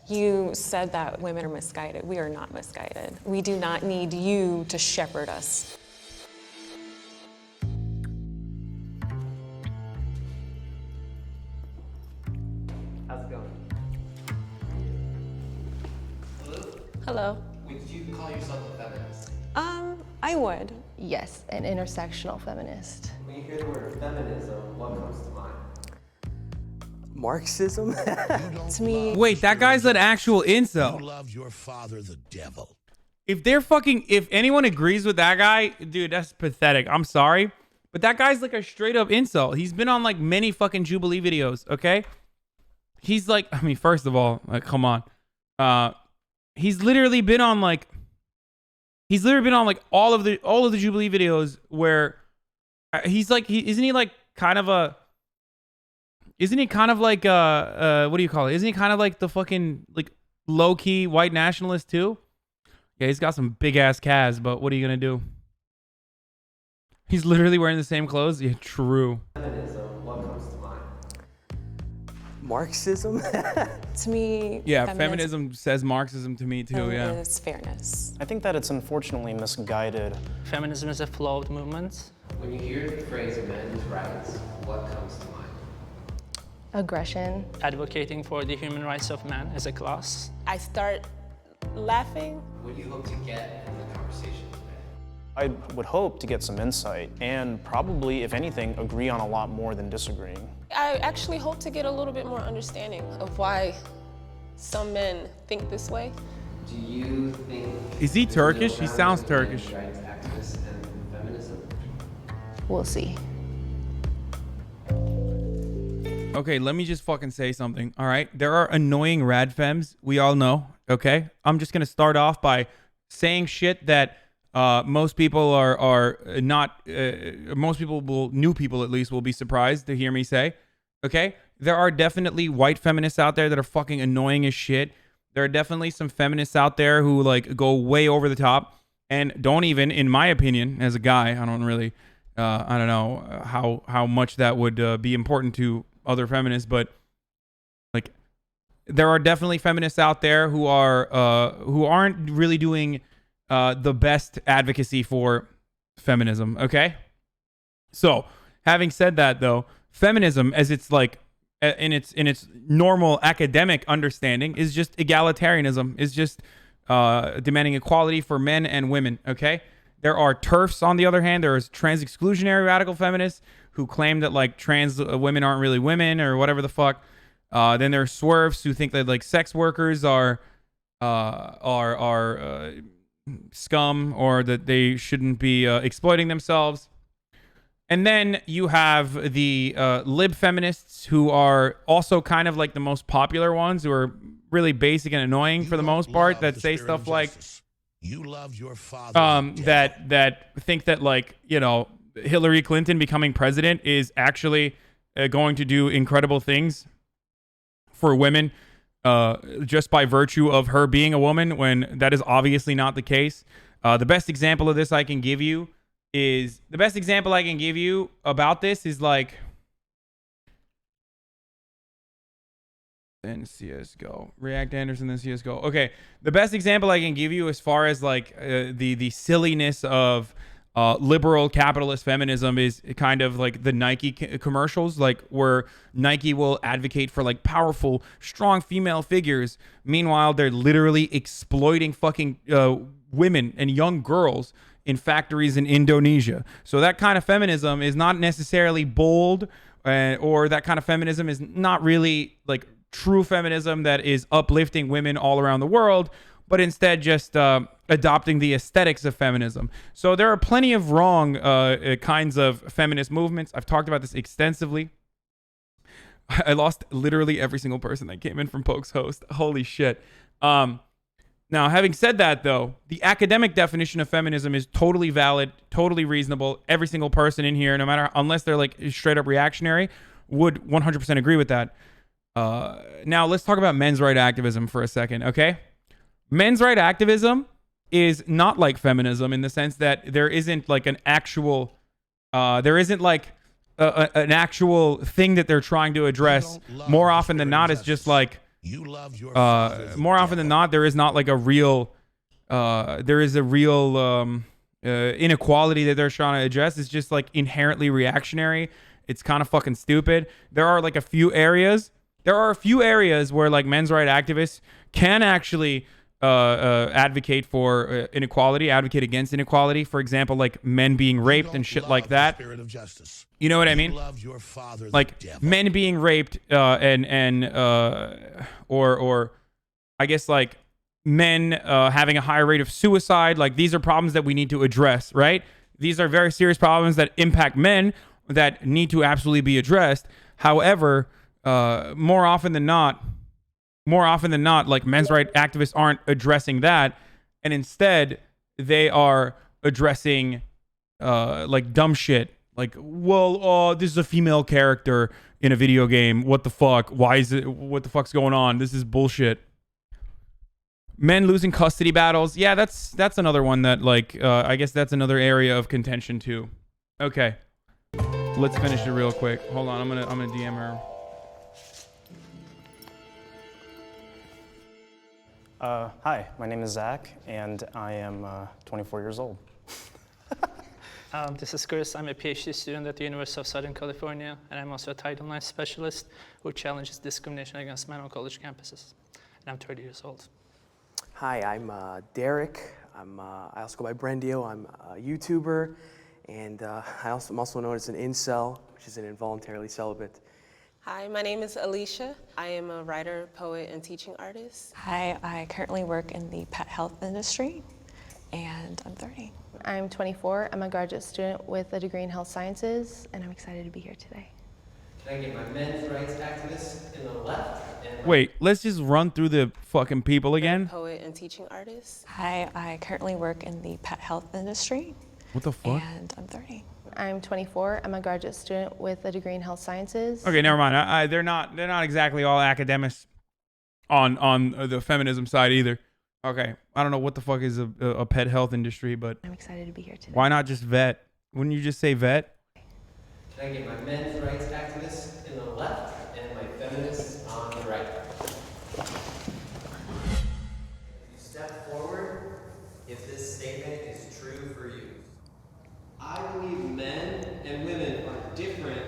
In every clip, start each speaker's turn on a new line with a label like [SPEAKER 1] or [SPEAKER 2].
[SPEAKER 1] You said that women are misguided. We are not misguided. We do not need you to shepherd us.
[SPEAKER 2] How's it going?
[SPEAKER 1] Hello.
[SPEAKER 2] Would you call yourself a feminist?
[SPEAKER 1] I would.
[SPEAKER 3] Yes, an intersectional feminist.
[SPEAKER 2] When you hear the word feminism, what comes to mind? Marxism?
[SPEAKER 1] To me,
[SPEAKER 4] Wait, that guy's an actual incel.
[SPEAKER 5] You love your father, the devil.
[SPEAKER 4] If anyone agrees with that guy, dude, that's pathetic. I'm sorry. But that guy's like a straight up incel. He's been on like many fucking Jubilee videos, okay? He's like, I mean, first of all, like, come on. He's literally been on like all of the Jubilee videos where he's like, isn't he kind of like what do you call it? Isn't he kind of like the fucking like low key white nationalist too? Yeah, he's got some big ass calves, but what are you gonna do? He's literally wearing the same clothes. Yeah, true.
[SPEAKER 2] Feminism, what comes to mind? Marxism?
[SPEAKER 1] to me,
[SPEAKER 4] Yeah, feminism says Marxism to me too. Yeah.
[SPEAKER 1] is fairness.
[SPEAKER 6] I think that it's unfortunately misguided.
[SPEAKER 7] Feminism is a flawed movement.
[SPEAKER 2] When you hear the phrase men's rights, what comes to mind?
[SPEAKER 3] Aggression.
[SPEAKER 7] Advocating for the human rights of man as a class.
[SPEAKER 8] I start laughing.
[SPEAKER 2] What do you hope to get in the conversation today?
[SPEAKER 6] I would hope to get some insight and probably, if anything, agree on a lot more than disagreeing.
[SPEAKER 8] I actually hope to get a little bit more understanding of why some men think this way.
[SPEAKER 2] Do you think...
[SPEAKER 4] Is he Turkish? He sounds Turkish.
[SPEAKER 2] Rights activists and feminism?
[SPEAKER 3] We'll see.
[SPEAKER 4] Okay, let me just fucking say something. All right, there are annoying rad femmes. We all know. Okay, I'm just gonna start off by saying shit that most people are not. Most people new people at least will be surprised to hear me say. Okay, there are definitely white feminists out there that are fucking annoying as shit. There are definitely some feminists out there who like go way over the top and don't even, in my opinion, as a guy, I don't really, I don't know how much that would be important to other feminists, but like there are definitely feminists out there who aren't really doing the best advocacy for feminism. Okay, so having said that, though, feminism, as it's like in its normal academic understanding, is just egalitarianism, is just demanding equality for men and women. Okay, there are TERFs on the other hand. There's trans exclusionary radical feminists who claim that like trans women aren't really women or whatever the fuck. Then there's swerves who think that like sex workers are scum or that they shouldn't be exploiting themselves. And then you have the lib feminists who are also kind of like the most popular ones, who are really basic and annoying for the most part, that say stuff like
[SPEAKER 5] you love your father
[SPEAKER 4] that think that like, you know, Hillary Clinton becoming president is actually going to do incredible things for women just by virtue of her being a woman, when that is obviously not the case. The best example of this I can give you about this is like then CSGO. React Anderson, then CSGO. Okay, the best example I can give you as far as like the silliness of liberal capitalist feminism is kind of like the Nike commercials, like where Nike will advocate for like powerful, strong female figures. Meanwhile, they're literally exploiting fucking women and young girls in factories in Indonesia. So that kind of feminism is not necessarily bold, or that kind of feminism is not really like true feminism that is uplifting women all around the world, but instead just adopting the aesthetics of feminism. So there are plenty of wrong kinds of feminist movements. I've talked about this extensively. I lost literally every single person that came in from Poke's host. Holy shit. Now, having said that, though, the academic definition of feminism is totally valid, totally reasonable. Every single person in here, no matter, unless they're like straight up reactionary, would 100% agree with that. Now, let's talk about men's right activism for a second, okay? Men's right activism is not like feminism in the sense that there isn't like an actual, an actual thing that they're trying to address. More often than not, it's just like
[SPEAKER 5] You love your father, the
[SPEAKER 4] more often than
[SPEAKER 5] devil.
[SPEAKER 4] not, there is not like a real, there is a real inequality that they're trying to address. It's just like inherently reactionary. It's kind of fucking stupid. There are like a few areas. There are a few areas where like men's rights activists can actually advocate for inequality, advocate against inequality. For example, like men being raped and shit like that.
[SPEAKER 5] Spirit of justice.
[SPEAKER 4] You know what I mean?
[SPEAKER 5] You love your father,
[SPEAKER 4] Like
[SPEAKER 5] the devil.
[SPEAKER 4] men being raped or I guess like men having a higher rate of suicide. Like these are problems that we need to address, right? These are very serious problems that impact men that need to absolutely be addressed. However, more often than not, like men's rights activists aren't addressing that, and instead they are addressing like dumb shit. Like, well, this is a female character in a video game. What the fuck? Why is it? What the fuck's going on? This is bullshit. Men losing custody battles. Yeah, that's another one that like I guess that's another area of contention too. Okay, let's finish it real quick. Hold on, I'm gonna DM her.
[SPEAKER 6] Hi, my name is Zach, and I am 24 years old.
[SPEAKER 7] This is Chris. I'm a PhD student at the University of Southern California, and I'm also a Title IX specialist who challenges discrimination against men on college campuses. And I'm 30 years old.
[SPEAKER 9] Hi, I'm Derek. I also go by Brendio. I'm a YouTuber, and I'm also known as an incel, which is an involuntarily celibate.
[SPEAKER 8] Hi, my name is Alicia. I am a writer, poet, and teaching artist.
[SPEAKER 1] Hi, I currently work in the pet health industry, and I'm 30.
[SPEAKER 3] I'm 24. I'm a graduate student with a degree in health sciences, and I'm excited to be here today.
[SPEAKER 2] Can I get my men's rights activists in the left? And
[SPEAKER 4] Wait, let's just run through the fucking people again.
[SPEAKER 8] Poet and teaching artist.
[SPEAKER 1] Hi, I currently work in the pet health industry,
[SPEAKER 4] What the fuck?
[SPEAKER 1] and I'm 30.
[SPEAKER 3] I'm 24. I'm a graduate student with a degree in health sciences.
[SPEAKER 4] Okay, never mind. They're not exactly all academics on the feminism side either. Okay, I don't know what the fuck is a pet health industry, but
[SPEAKER 3] I'm excited to be here today.
[SPEAKER 4] why not just vet? Wouldn't you just say vet?
[SPEAKER 2] Can I get my men's rights activists in the left and my feminists on the right? You step forward if this statement is true for you. I believe men and women are different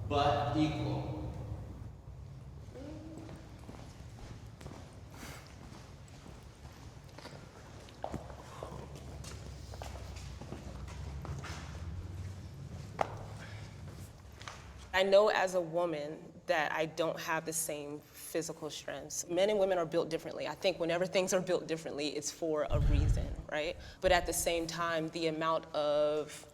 [SPEAKER 2] but equal.
[SPEAKER 8] I know as a woman that I don't have the same physical strengths. Men and women are built differently. I think whenever things are built differently, it's for a reason, right? But at the same time, the amount of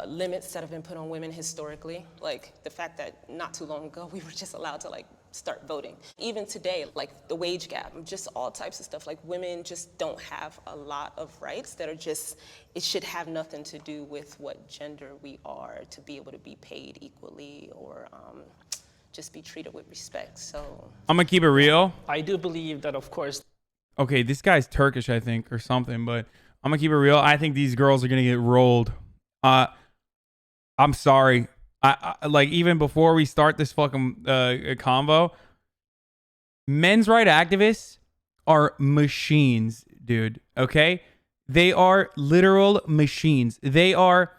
[SPEAKER 8] limits that have been put on women historically, like the fact that not too long ago we were just allowed to like start voting. Even today, like the wage gap, just all types of stuff. Like women just don't have a lot of rights that are just, it should have nothing to do with what gender we are to be able to be paid equally or just be treated with respect. So
[SPEAKER 4] I'm gonna keep it real.
[SPEAKER 7] I do believe that, of course,
[SPEAKER 4] Okay, this guy's Turkish, I think, or something, but I'm gonna keep it real. I think these girls are gonna get rolled. I'm sorry. I like even before we start this fucking convo, men's rights activists are machines, dude. Okay, they are literal machines. They are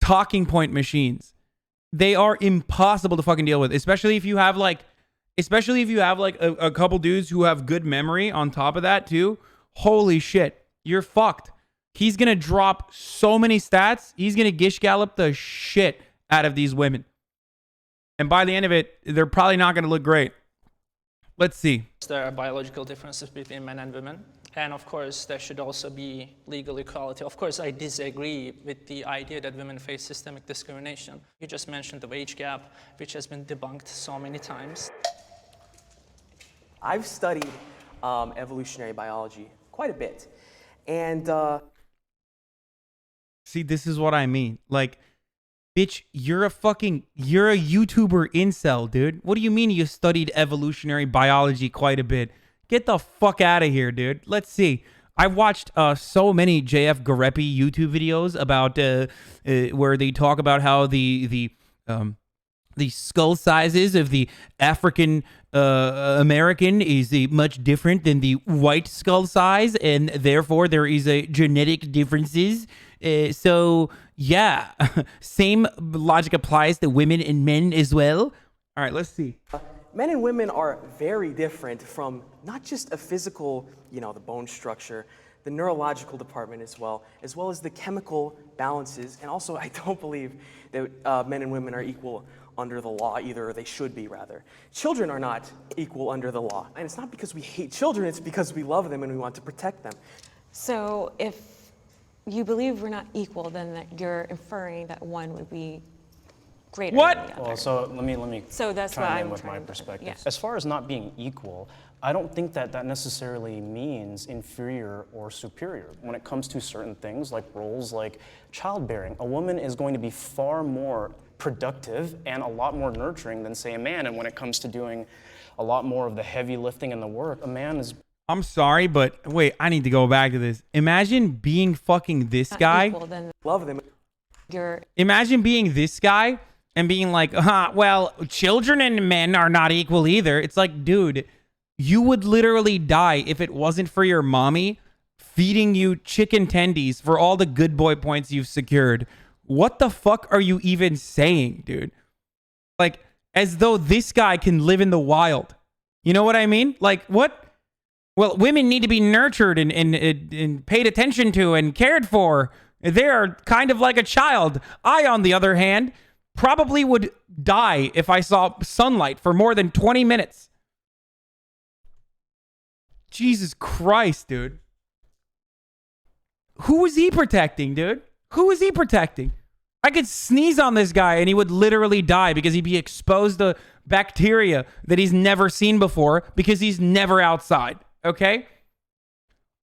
[SPEAKER 4] talking point machines. They are impossible to fucking deal with, especially if you have like a couple dudes who have good memory on top of that too. Holy shit, you're fucked. He's going to drop so many stats. He's going to gish gallop the shit out of these women. And by the end of it, they're probably not going to look great. Let's see.
[SPEAKER 7] there are biological differences between men and women. And of course, there should also be legal equality. Of course, I disagree with the idea that women face systemic discrimination. You just mentioned the wage gap, which has been debunked so many times.
[SPEAKER 9] I've studied evolutionary biology quite a bit. And
[SPEAKER 4] See, this is what I mean. Like, bitch, you're a YouTuber incel, dude. What do you mean you studied evolutionary biology quite a bit? Get the fuck out of here, dude. Let's see. I watched so many JF Garepi YouTube videos about where they talk about how the the skull sizes of the African American is much different than the white skull size, and therefore there is a genetic differences. So yeah, same logic applies to women and men as well. All right, let's see.
[SPEAKER 9] Men and women are very different from not just a physical, the bone structure, the neurological department as well as the chemical balances. And also, I don't believe that men and women are equal under the law either, or they should be rather. Children are not equal under the law. And it's not because we hate children, it's because we love them and we want to protect them.
[SPEAKER 1] So if you believe we're not equal, then that you're inferring that one would be greater
[SPEAKER 4] What?
[SPEAKER 1] than the other.
[SPEAKER 6] Well, so let me
[SPEAKER 1] So that's what
[SPEAKER 6] chime in
[SPEAKER 1] I'm
[SPEAKER 6] with my
[SPEAKER 1] trying to-
[SPEAKER 6] perspective.
[SPEAKER 1] yeah.
[SPEAKER 6] As far as not being equal, I don't think that necessarily means inferior or superior when it comes to certain things like roles like childbearing. A woman is going to be far more productive and a lot more nurturing than, say, a man. And when it comes to doing a lot more of the heavy lifting and the work, a man is...
[SPEAKER 4] I'm sorry, but wait, I need to go back to this. Imagine being fucking this
[SPEAKER 1] Not
[SPEAKER 4] guy.
[SPEAKER 1] equal, then
[SPEAKER 9] Love them.
[SPEAKER 1] you're
[SPEAKER 4] Imagine being this guy and being like, well, children and men are not equal either. It's like, dude, you would literally die if it wasn't for your mommy feeding you chicken tendies for all the good boy points you've secured. What the fuck are you even saying, dude? Like, as though this guy can live in the wild. You know what I mean? Like, what? Well, women need to be nurtured and paid attention to and cared for. They're kind of like a child. I, on the other hand, probably would die if I saw sunlight for more than 20 minutes. Jesus Christ, dude. Who is he protecting, dude? Who is he protecting? I could sneeze on this guy and he would literally die because he'd be exposed to bacteria that he's never seen before because he's never outside, okay?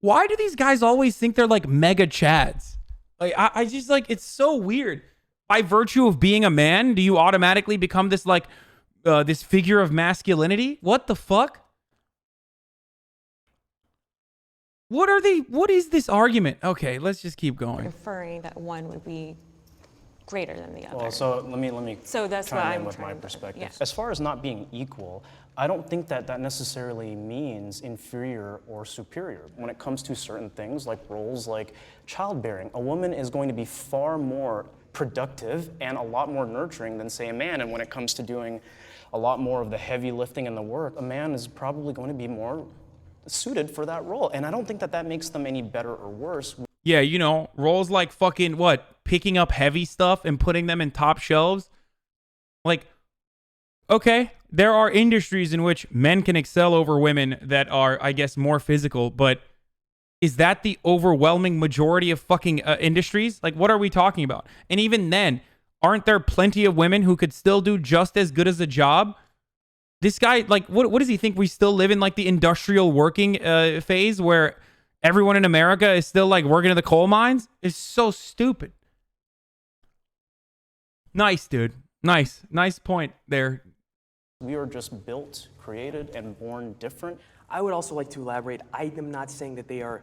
[SPEAKER 4] Why do these guys always think they're like mega chads? Like, I just like, it's so weird. By virtue of being a man, do you automatically become this like, this figure of masculinity? What the fuck? What is this argument? Okay, let's just keep going.
[SPEAKER 1] inferring that one would be greater than the other.
[SPEAKER 6] Well, so let me
[SPEAKER 1] So that's what
[SPEAKER 6] chime in
[SPEAKER 1] I'm
[SPEAKER 6] with my
[SPEAKER 1] trying to-
[SPEAKER 6] perspective.
[SPEAKER 1] yeah.
[SPEAKER 6] As far as not being equal, I don't think that necessarily means inferior or superior when it comes to certain things like roles like childbearing. A woman is going to be far more productive and a lot more nurturing than, say, a man. And when it comes to doing a lot more of the heavy lifting and the work, a man is probably going to be more suited for that role. And I don't think that makes them any better or worse.
[SPEAKER 4] Yeah, you know, roles like fucking what? Picking up heavy stuff and putting them in top shelves. Like, okay, there are industries in which men can excel over women that are, I guess, more physical, but is that the overwhelming majority of fucking industries? Like, what are we talking about? And even then, aren't there plenty of women who could still do just as good as a job? This guy, like, what does he think? We still live in, like, the industrial working phase where everyone in America is still, like, working in the coal mines? It's so stupid. Nice, dude. Nice. Nice point there.
[SPEAKER 6] We are just built, created, and born different.
[SPEAKER 9] I would also like to elaborate. I am not saying that they are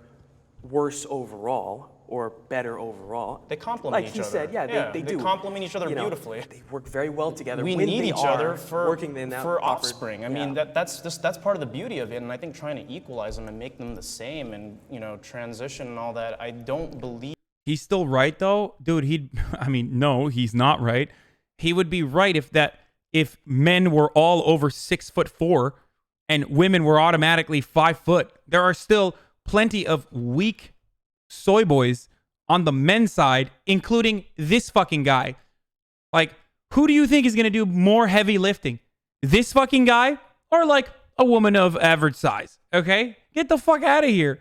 [SPEAKER 9] worse overall or better overall.
[SPEAKER 6] They complement
[SPEAKER 9] like
[SPEAKER 6] each other.
[SPEAKER 9] Like he said, yeah, they do.
[SPEAKER 6] They complement each other beautifully.
[SPEAKER 9] They work very well together.
[SPEAKER 6] We
[SPEAKER 9] when
[SPEAKER 6] need
[SPEAKER 9] they
[SPEAKER 6] each other
[SPEAKER 9] are
[SPEAKER 6] for
[SPEAKER 9] working in that proper-
[SPEAKER 6] offspring. I mean, that's part of the beauty of it. And I think trying to equalize them and make them the same and, you know, transition and all that, I don't believe.
[SPEAKER 4] He's still right, though? Dude, no, he's not right. He would be right if men were all over 6'4" and women were automatically 5 foot. There are still plenty of weak soy boys on the men's side, including this fucking guy. Like, who do you think is going to do more heavy lifting? This fucking guy or like a woman of average size? Okay? Get the fuck out of here.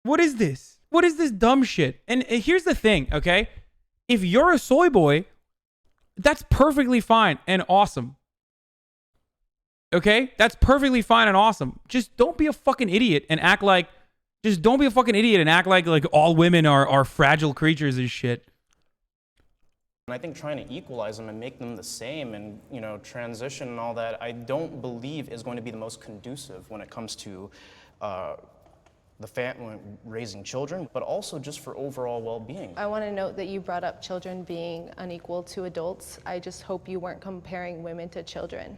[SPEAKER 4] What is this? What is this dumb shit? And here's the thing, okay? If you're a soy boy, that's perfectly fine and awesome. Okay? That's perfectly fine and awesome. Just don't be a fucking idiot and act like all women are fragile creatures and shit.
[SPEAKER 6] And I think trying to equalize them and make them the same and, you know, transition and all that, I don't believe is going to be the most conducive when it comes to raising children, but also just for overall well-being.
[SPEAKER 3] I want to note that you brought up children being unequal to adults. I just hope you weren't comparing women to children.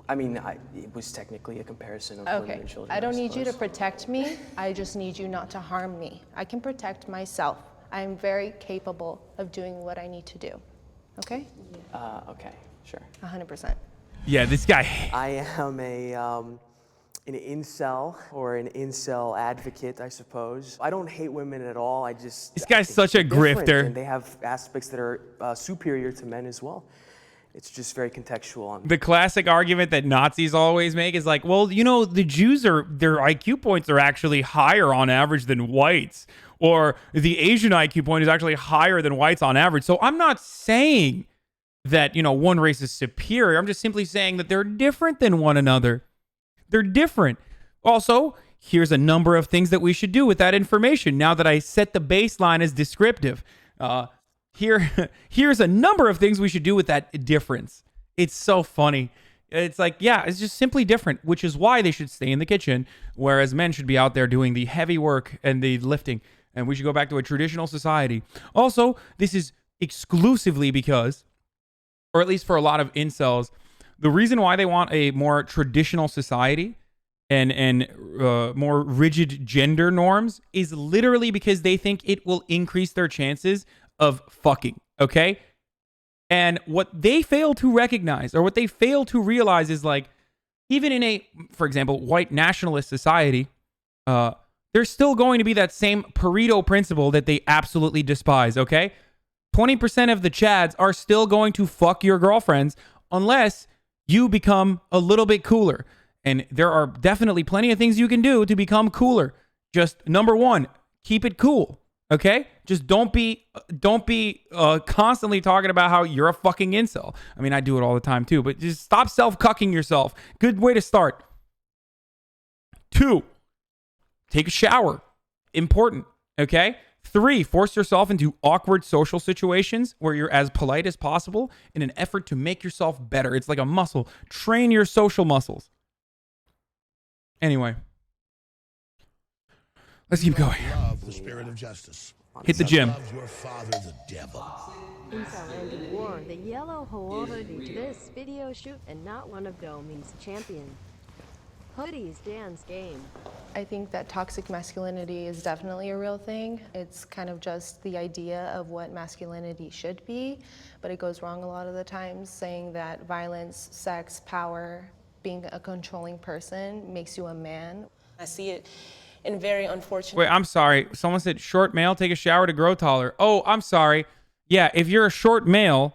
[SPEAKER 9] I mean, it was technically a comparison of women
[SPEAKER 3] Okay,
[SPEAKER 9] and children.
[SPEAKER 3] I don't need you to
[SPEAKER 9] suppose.
[SPEAKER 3] protect me. I just need you not to harm me. I can protect myself. I'm very capable of doing what I need to do. Okay?
[SPEAKER 9] Okay, sure.
[SPEAKER 3] 100%.
[SPEAKER 4] Yeah, this guy.
[SPEAKER 9] I am an incel or an incel advocate, I suppose. I don't hate women at all.
[SPEAKER 4] This guy's such a grifter.
[SPEAKER 9] And they have aspects that are superior to men as well. It's just very contextual.
[SPEAKER 4] The classic argument that Nazis always make is like, well, you know, the Jews their IQ points are actually higher on average than whites, or the Asian IQ point is actually higher than whites on average. So I'm not saying that, you know, one race is superior. I'm just simply saying that they're different than one another. They're different. Also, here's a number of things that we should do with that information now that I set the baseline as descriptive. Here's a number of things we should do with that difference. It's so funny. It's like, yeah, it's just simply different, which is why they should stay in the kitchen, whereas men should be out there doing the heavy work and the lifting, and we should go back to a traditional society. Also, this is exclusively because, or at least for a lot of incels, the reason why they want a more traditional society and more rigid gender norms is literally because they think it will increase their chances of fucking, okay? And what they fail to recognize, or what they fail to realize, is like, even in a, for example, white nationalist society, there's still going to be that same Pareto principle that they absolutely despise, okay? 20% of the Chads are still going to fuck your girlfriends unless you become a little bit cooler. And there are definitely plenty of things you can do to become cooler. Just number one, keep it cool. Okay? Just don't be constantly talking about how you're a fucking incel. I mean, I do it all the time too, but just stop self-cucking yourself. Good way to start. 2, take a shower. Important. Okay? 3, force yourself into awkward social situations where you're as polite as possible in an effort to make yourself better. It's like a muscle. Train your social muscles. Anyway. Let's keep going.
[SPEAKER 5] Love the spirit of justice.
[SPEAKER 4] Hit the gym.
[SPEAKER 5] Love your father, the devil.
[SPEAKER 10] Incel Andy wore the yellow hoodie to this video shoot, and not one of Domi's champion hoodies dance game.
[SPEAKER 3] I think that toxic masculinity is definitely a real thing. It's kind of just the idea of what masculinity should be, but it goes wrong a lot of the times, saying that violence, sex, power, being a controlling person makes you a man.
[SPEAKER 8] I see it in very unfortunate.
[SPEAKER 4] Wait, I'm sorry. Someone said short male, take a shower to grow taller. Oh, I'm sorry. Yeah, if you're a short male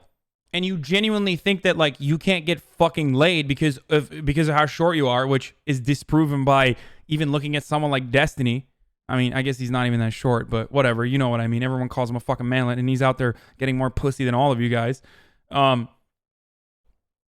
[SPEAKER 4] and you genuinely think that like you can't get fucking laid because of how short you are, which is disproven by even looking at someone like Destiny. I mean, I guess he's not even that short, but whatever. You know what I mean. Everyone calls him a fucking manlet, and he's out there getting more pussy than all of you guys. And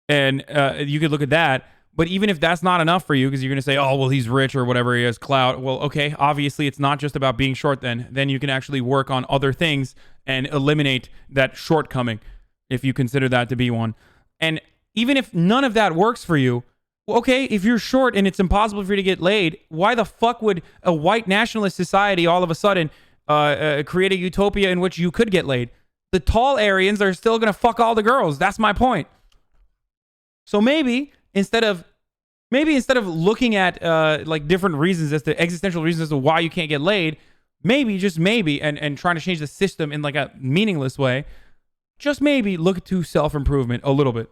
[SPEAKER 4] you could look at that. But even if that's not enough for you, because you're going to say, oh, well, he's rich or whatever, he has clout. Well, okay, obviously it's not just about being short then. Then you can actually work on other things and eliminate that shortcoming if you consider that to be one. And even if none of that works for you, okay, if you're short and it's impossible for you to get laid, why the fuck would a white nationalist society all of a sudden create a utopia in which you could get laid? The tall Aryans are still going to fuck all the girls. That's my point. So maybe instead of looking at like different reasons as to existential reasons as to why you can't get laid, maybe, just maybe, and trying to change the system in like a meaningless way, just maybe look to self-improvement a little bit.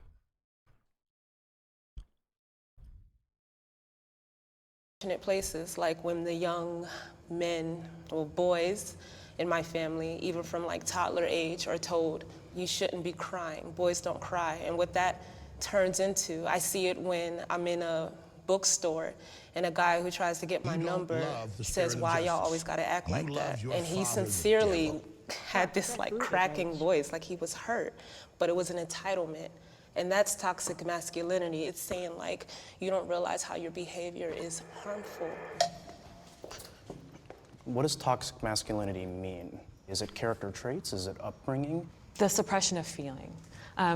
[SPEAKER 8] Places like when the young men or boys in my family, even from like toddler age, are told you shouldn't be crying. Boys don't cry. And what that turns into, I see it when I'm in a bookstore and a guy who tries to get my number says, why y'all always gotta act like that? And he sincerely had this like cracking voice, like he was hurt, but it was an entitlement. And that's toxic masculinity. It's saying like, you don't realize how your behavior is harmful.
[SPEAKER 6] What does toxic masculinity mean? Is it character traits? Is it upbringing?
[SPEAKER 1] The suppression of feeling.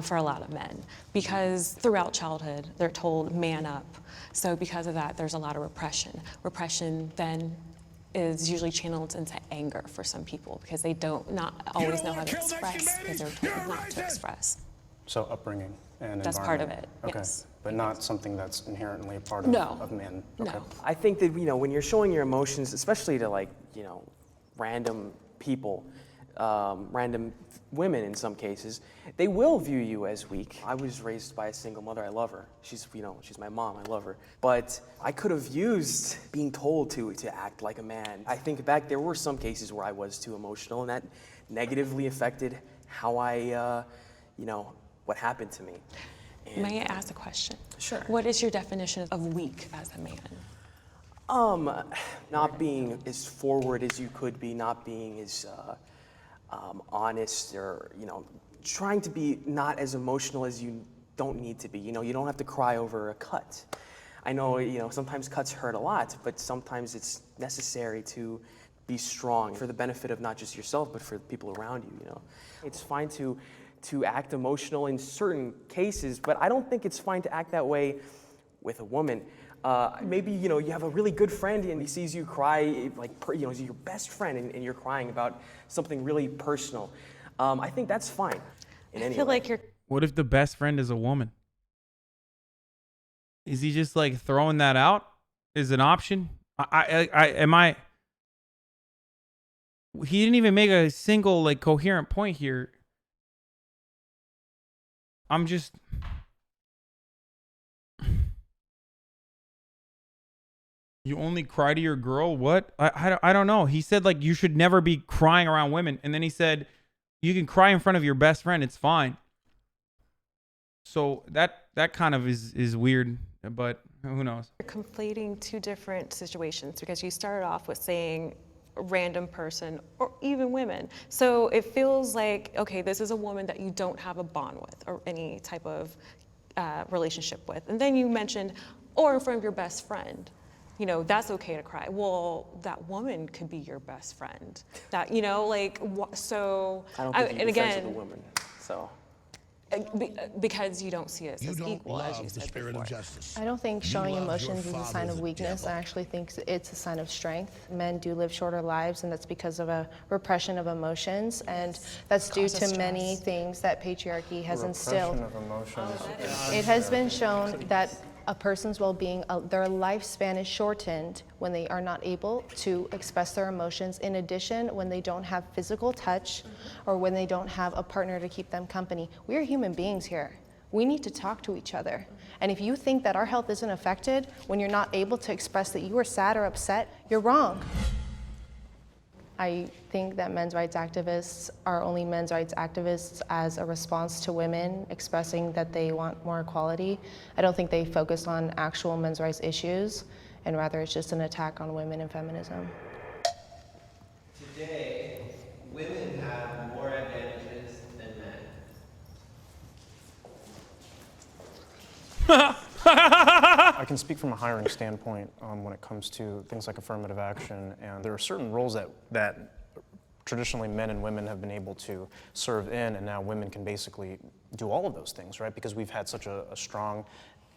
[SPEAKER 1] for a lot of men, because throughout childhood they're told man up. So because of that, there's a lot of repression. Repression then is usually channeled into anger for some people because they not always know how to express because they're told not to express.
[SPEAKER 6] So upbringing and
[SPEAKER 1] That's part of
[SPEAKER 6] environment.
[SPEAKER 1] it,
[SPEAKER 6] Okay.
[SPEAKER 1] yes.
[SPEAKER 6] But not something that's inherently a part
[SPEAKER 1] No.
[SPEAKER 6] of men.
[SPEAKER 1] No.
[SPEAKER 6] Okay.
[SPEAKER 9] I think that, when you're showing your emotions, especially to random people, random women in some cases, they will view you as weak. I was raised by a single mother. I love her. She's my mom. I love her. But I could have used being told to act like a man. I think back, there were some cases where I was too emotional, and that negatively affected how I, what happened to me.
[SPEAKER 1] May I ask a question?
[SPEAKER 9] Sure.
[SPEAKER 1] What is your definition of weak as a man?
[SPEAKER 9] Not being as forward as you could be, not being as honest, or trying to be not as emotional as you don't need to be. You don't have to cry over a cut. I know sometimes cuts hurt a lot, but sometimes it's necessary to be strong for the benefit of not just yourself, but for the people around you. It's fine to act emotional in certain cases, but I don't think it's fine to act that way with a woman. Maybe you have a really good friend and he sees you cry, he's your best friend, and you're crying about something really personal. I think that's fine.
[SPEAKER 1] I feel like you're.
[SPEAKER 4] What if the best friend is a woman? Is he just like throwing that out as an option? He didn't even make a single coherent point here. I'm just. You only cry to your girl? What? I don't know. He said you should never be crying around women. And then he said you can cry in front of your best friend. It's fine. So that kind of is weird, but who knows?
[SPEAKER 1] You're conflating two different situations because you started off with saying random person or even women. So it feels like, okay, this is a woman that you don't have a bond with or any type of relationship with. And then you mentioned, or in front of your best friend. That's okay to cry. Well, that woman could be your best friend. That, so.
[SPEAKER 9] I don't think you can be friends with a woman, so.
[SPEAKER 1] Because you don't see us
[SPEAKER 5] You
[SPEAKER 1] as
[SPEAKER 5] don't
[SPEAKER 1] equal, as you
[SPEAKER 5] love the
[SPEAKER 1] said
[SPEAKER 5] spirit
[SPEAKER 1] before.
[SPEAKER 5] of justice.
[SPEAKER 3] I don't think showing
[SPEAKER 5] love your
[SPEAKER 3] emotions is a sign
[SPEAKER 5] father,
[SPEAKER 3] of
[SPEAKER 5] the
[SPEAKER 3] weakness.
[SPEAKER 5] devil.
[SPEAKER 3] I actually think it's a sign of strength. Men do live shorter lives, and that's because of a repression of emotions, and that's due
[SPEAKER 1] Causes
[SPEAKER 3] to many
[SPEAKER 1] stress.
[SPEAKER 3] things that patriarchy has instilled.
[SPEAKER 6] Repression of emotions.
[SPEAKER 3] It has been shown that a person's well-being, their lifespan is shortened when they are not able to express their emotions. In addition, when they don't have physical touch or when they don't have a partner to keep them company. We are human beings here. We need to talk to each other. And if you think that our health isn't affected when you're not able to express that you are sad or upset, you're wrong. I think that men's rights activists are only men's rights activists as a response to women expressing that they want more equality. I don't think they focus on actual men's rights issues, and rather it's just an attack on women and feminism.
[SPEAKER 2] Today, women have more advantages than men.
[SPEAKER 6] I can speak from a hiring standpoint when it comes to things like affirmative action, and there are certain roles that traditionally men and women have been able to serve in, and now women can basically do all of those things, right? Because we've had such a strong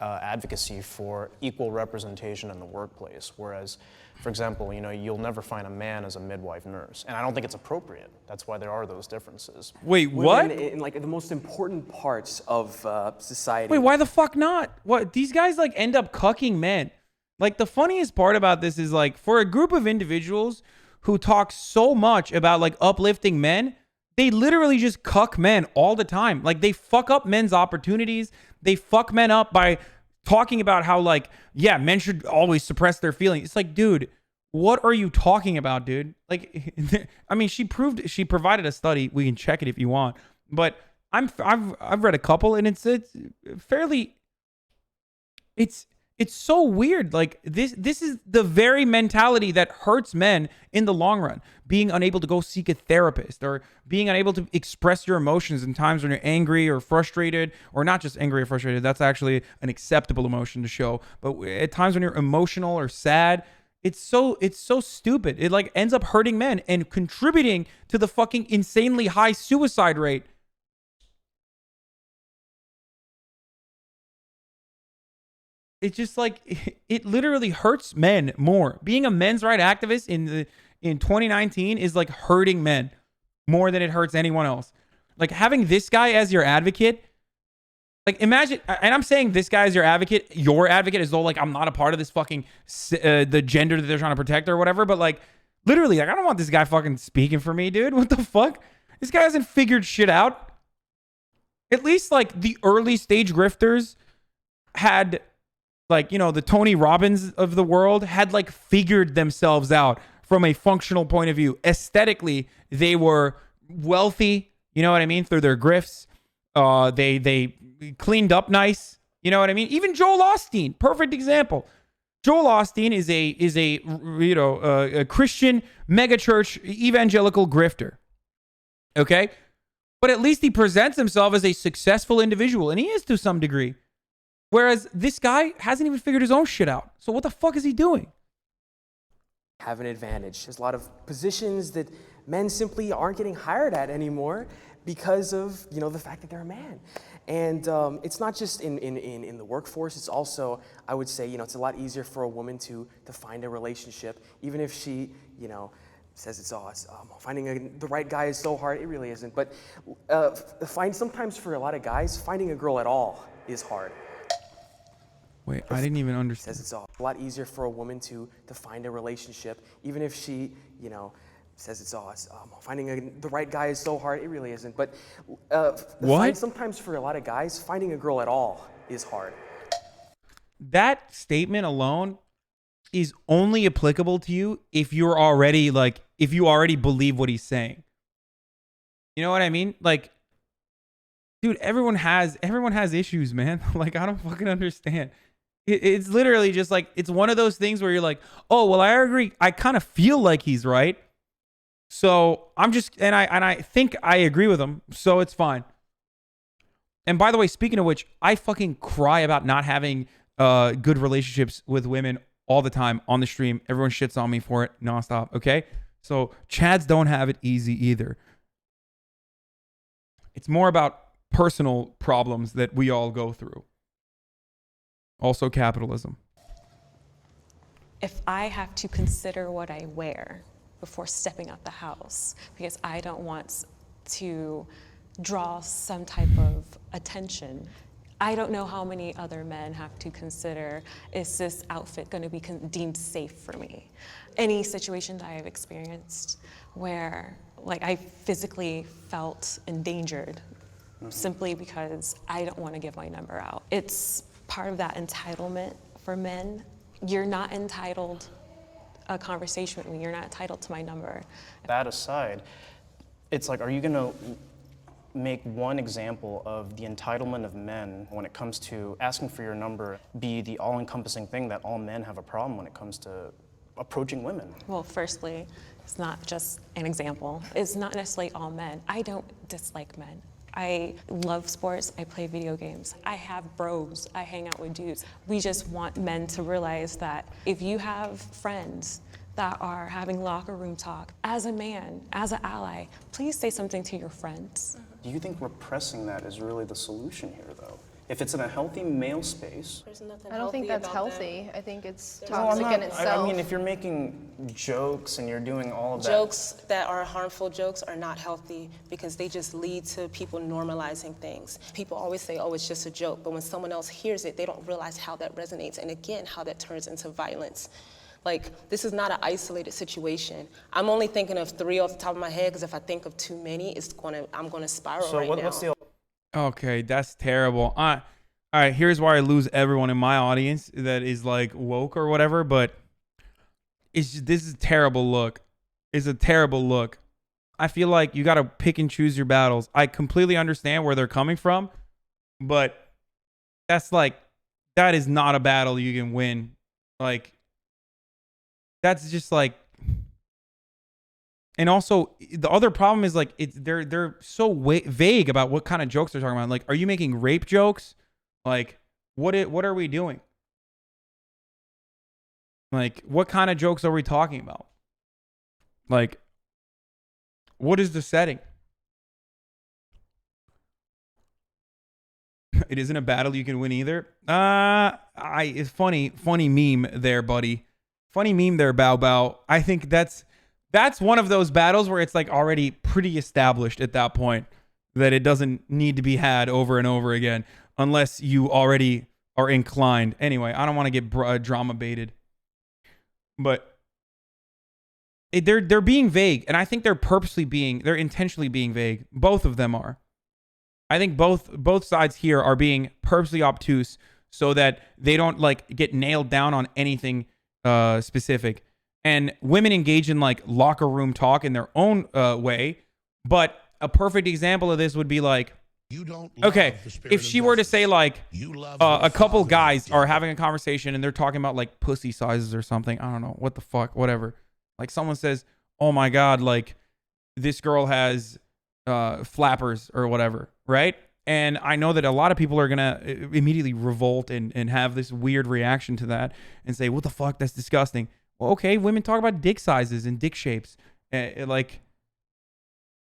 [SPEAKER 6] advocacy for equal representation in the workplace, whereas, for example, you'll never find a man as a midwife nurse, and I don't think it's appropriate. That's why there are those differences.
[SPEAKER 4] Wait, what?
[SPEAKER 9] Women in the most important parts of society.
[SPEAKER 4] Wait, why the fuck not? What? These guys end up cucking men. The funniest part about this is for a group of individuals who talk so much about uplifting men, they literally just cuck men all the time. They fuck up men's opportunities. They fuck men up by talking about how men should always suppress their feelings. It's dude, what are you talking about, dude? I mean, she provided a study. We can check it if you want. But I've read a couple, and it's fairly. It's so weird. This is the very mentality that hurts men in the long run. Being unable to go seek a therapist, or being unable to express your emotions in times when you're angry or frustrated, or not just angry or frustrated. That's actually an acceptable emotion to show. But at times when you're emotional or sad, it's so stupid. It ends up hurting men and contributing to the fucking insanely high suicide rate. it's just like it literally hurts men more. Being a men's right activist in 2019 is like hurting men more than it hurts anyone else. Like having this guy as your advocate, like imagine, and I'm saying this guy as your advocate as though like I'm not a part of this fucking the gender that they're trying to protect or whatever, but like literally, like I don't want this guy fucking speaking for me, dude. What the fuck? This guy hasn't figured shit out. At least like the early stage grifters had, like, you know, the Tony Robbins of the world had like figured themselves out from a functional point of view. Aesthetically, they were wealthy, you know what I mean, through their grifts. They cleaned up nice, you know what I mean? Even Joel Osteen, perfect example. Joel Osteen is a Christian megachurch evangelical grifter. Okay? But at least he presents himself as a successful individual, and he is to some degree. Whereas this guy hasn't even figured his own shit out. So what the fuck is he doing?
[SPEAKER 9] Have an advantage. There's a lot of positions that men simply aren't getting hired at anymore because of, you know, the fact that they're a man. And it's not just in the workforce, it's also, I would say, you know, it's a lot easier for a woman to find a relationship, even if she, you know, says it's finding the right guy is so hard. It really isn't. But sometimes for a lot of guys, finding a girl at all is hard.
[SPEAKER 4] Wait, I didn't even understand.
[SPEAKER 9] Says it's a lot easier for a woman to find a relationship, even if she, you know, says it's finding the right guy is so hard. It really isn't. But sometimes for a lot of guys, finding a girl at all is hard.
[SPEAKER 4] That statement alone is only applicable to you if you're already like, if you already believe what he's saying. You know what I mean? Like, dude, everyone has issues, man. Like, I don't fucking understand. It's literally just like, it's one of those things where you're like, oh, well, I agree. I kind of feel like he's right. So I'm just, and I think I agree with him. So it's fine. And by the way, speaking of which, I fucking cry about not having good relationships with women all the time on the stream. Everyone shits on me for it nonstop. Okay. So Chads don't have it easy either. It's more about personal problems that we all go through. Also capitalism.
[SPEAKER 1] If I have to consider what I wear before stepping out the house, because I don't want to draw some type of attention, I don't know how many other men have to consider, is this outfit going to be deemed safe for me? Any situation that I've experienced where like I physically felt endangered simply because I don't want to give my number out. It's part of that entitlement for men. You're not entitled a conversation with me. You're not entitled to my number.
[SPEAKER 6] That aside, it's like, are you gonna make one example of the entitlement of men when it comes to asking for your number be the all-encompassing thing that all men have a problem when it comes to approaching women?
[SPEAKER 1] Well, firstly, it's not just an example. It's not necessarily all men. I don't dislike men. I love sports, I play video games. I have bros, I hang out with dudes. We just want men to realize that if you have friends that are having locker room talk, as a man, as an ally, please say something to your friends.
[SPEAKER 6] Do you think repressing that is really the solution here, though? If it's in a healthy male space.
[SPEAKER 3] I don't think that's healthy. I think it's
[SPEAKER 6] No, I'm
[SPEAKER 3] toxic
[SPEAKER 6] not-
[SPEAKER 3] in itself.
[SPEAKER 6] I mean, if you're making jokes and you're doing all of that.
[SPEAKER 8] Jokes that are harmful jokes are not healthy because they just lead to people normalizing things. People always say, oh, it's just a joke, but when someone else hears it, they don't realize how that resonates, and again, how that turns into violence. Like, this is not an isolated situation. I'm only thinking of 3 off the top of my head, because if I think of too many, I'm gonna spiral
[SPEAKER 6] So
[SPEAKER 8] right now.
[SPEAKER 6] what's the
[SPEAKER 4] Okay, that's terrible. All right, here's where I lose everyone in my audience that is like woke or whatever, but this is a terrible look. It's a terrible look. I feel like you got to pick and choose your battles. I completely understand where they're coming from, but that is not a battle you can win. Like, that's just like, and also the other problem is like they're so vague about what kind of jokes they're talking about. Like, are you making rape jokes? Like, what are we doing? Like, what kind of jokes are we talking about? Like, what is the setting? It isn't a battle you can win either. It's funny meme there, buddy. Funny meme there, Bow Bow. I think that's one of those battles where it's like already pretty established at that point that it doesn't need to be had over and over again unless you already are inclined. Anyway, I don't want to get drama baited, but they're being vague, and I think they're intentionally being vague. Both of them are. I think both sides here are being purposely obtuse so that they don't like get nailed down on anything specific. And women engage in like locker room talk in their own way. But a perfect example of this would be like, okay, if she were to say like a couple guys are having a conversation and they're talking about like pussy sizes or something. I don't know what the fuck, whatever. Like someone says, oh my God, like this girl has flappers or whatever, right? And I know that a lot of people are gonna immediately revolt and have this weird reaction to that and say, what the fuck, that's disgusting. Well, okay, women talk about dick sizes and dick shapes. Like,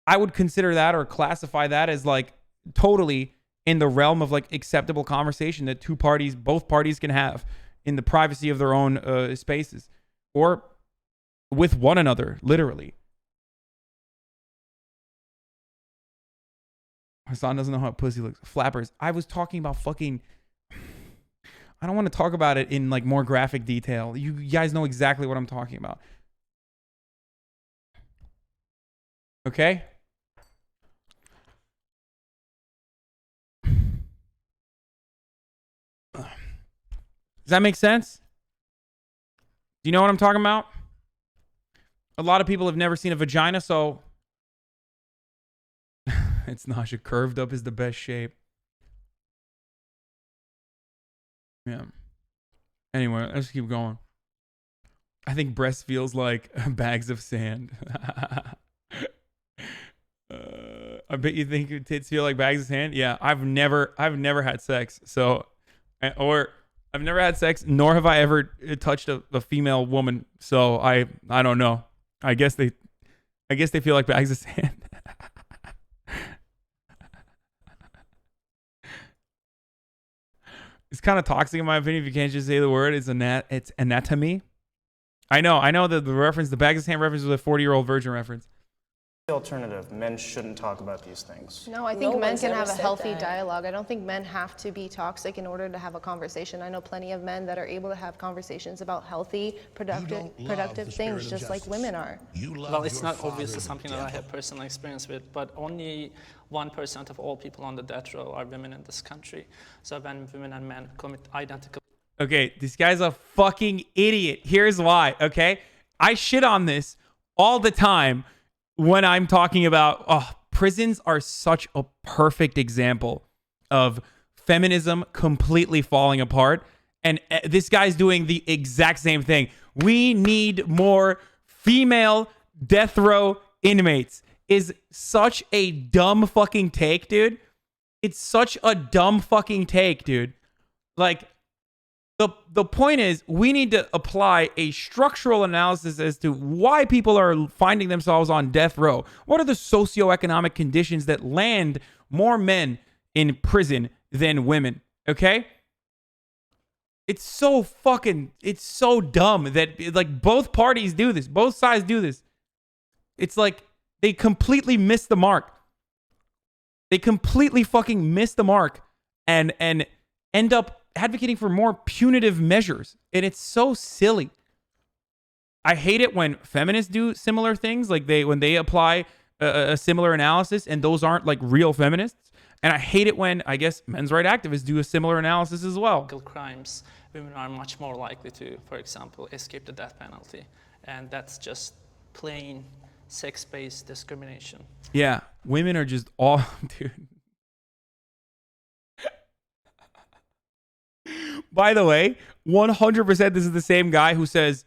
[SPEAKER 4] I would consider that or classify that as like totally in the realm of like acceptable conversation that both parties can have in the privacy of their own spaces or with one another, literally. Hassan doesn't know how pussy looks. Flappers. I was talking about fucking... I don't want to talk about it in like more graphic detail. You guys know exactly what I'm talking about. Okay? Does that make sense? Do you know what I'm talking about? A lot of people have never seen a vagina, so... It's Nasha. Curved up is the best shape. Yeah. Anyway, let's keep going. I think breast feels like bags of sand. I bet you think tits feel like bags of sand. Yeah, I've never had sex, so or I've never had sex, nor have I ever touched a female woman. So I don't know. I guess they feel like bags of sand. It's kind of toxic in my opinion if you can't just say the word. It's anatomy. I know that the reference, the bags of sand reference, was a 40-year-old virgin reference.
[SPEAKER 6] The alternative, men shouldn't talk about these things.
[SPEAKER 3] No, I think men can have a healthy dialogue. I don't think men have to be toxic in order to have a conversation. I know plenty of men that are able to have conversations about healthy, productive things, just like women are.
[SPEAKER 7] Well, it's not obviously something that I have personal experience with, but only 1% of all people on the death row are women in this country. So when women and men commit identical...
[SPEAKER 4] Okay, this guy's a fucking idiot. Here's why, okay? I shit on this all the time when I'm talking about, prisons are such a perfect example of feminism completely falling apart. And this guy's doing the exact same thing. We need more female death row inmates. Is such a dumb fucking take, dude. It's such a dumb fucking take, dude. Like, the point is, we need to apply a structural analysis as to why people are finding themselves on death row. What are the socioeconomic conditions that land more men in prison than women? Okay? It's so dumb that like both parties do this. Both sides do this. It's like they completely miss the mark. They completely fucking miss the mark and end up advocating for more punitive measures. And it's so silly. I hate it when feminists do similar things, like when they apply a similar analysis and those aren't like real feminists. And I hate it when, I guess, men's rights activists do a similar analysis as well.
[SPEAKER 7] Crimes, women are much more likely to, for example, escape the death penalty. And that's just plain sex-based discrimination.
[SPEAKER 4] Yeah, women are just all, dude. By the way, 100% this is the same guy who says,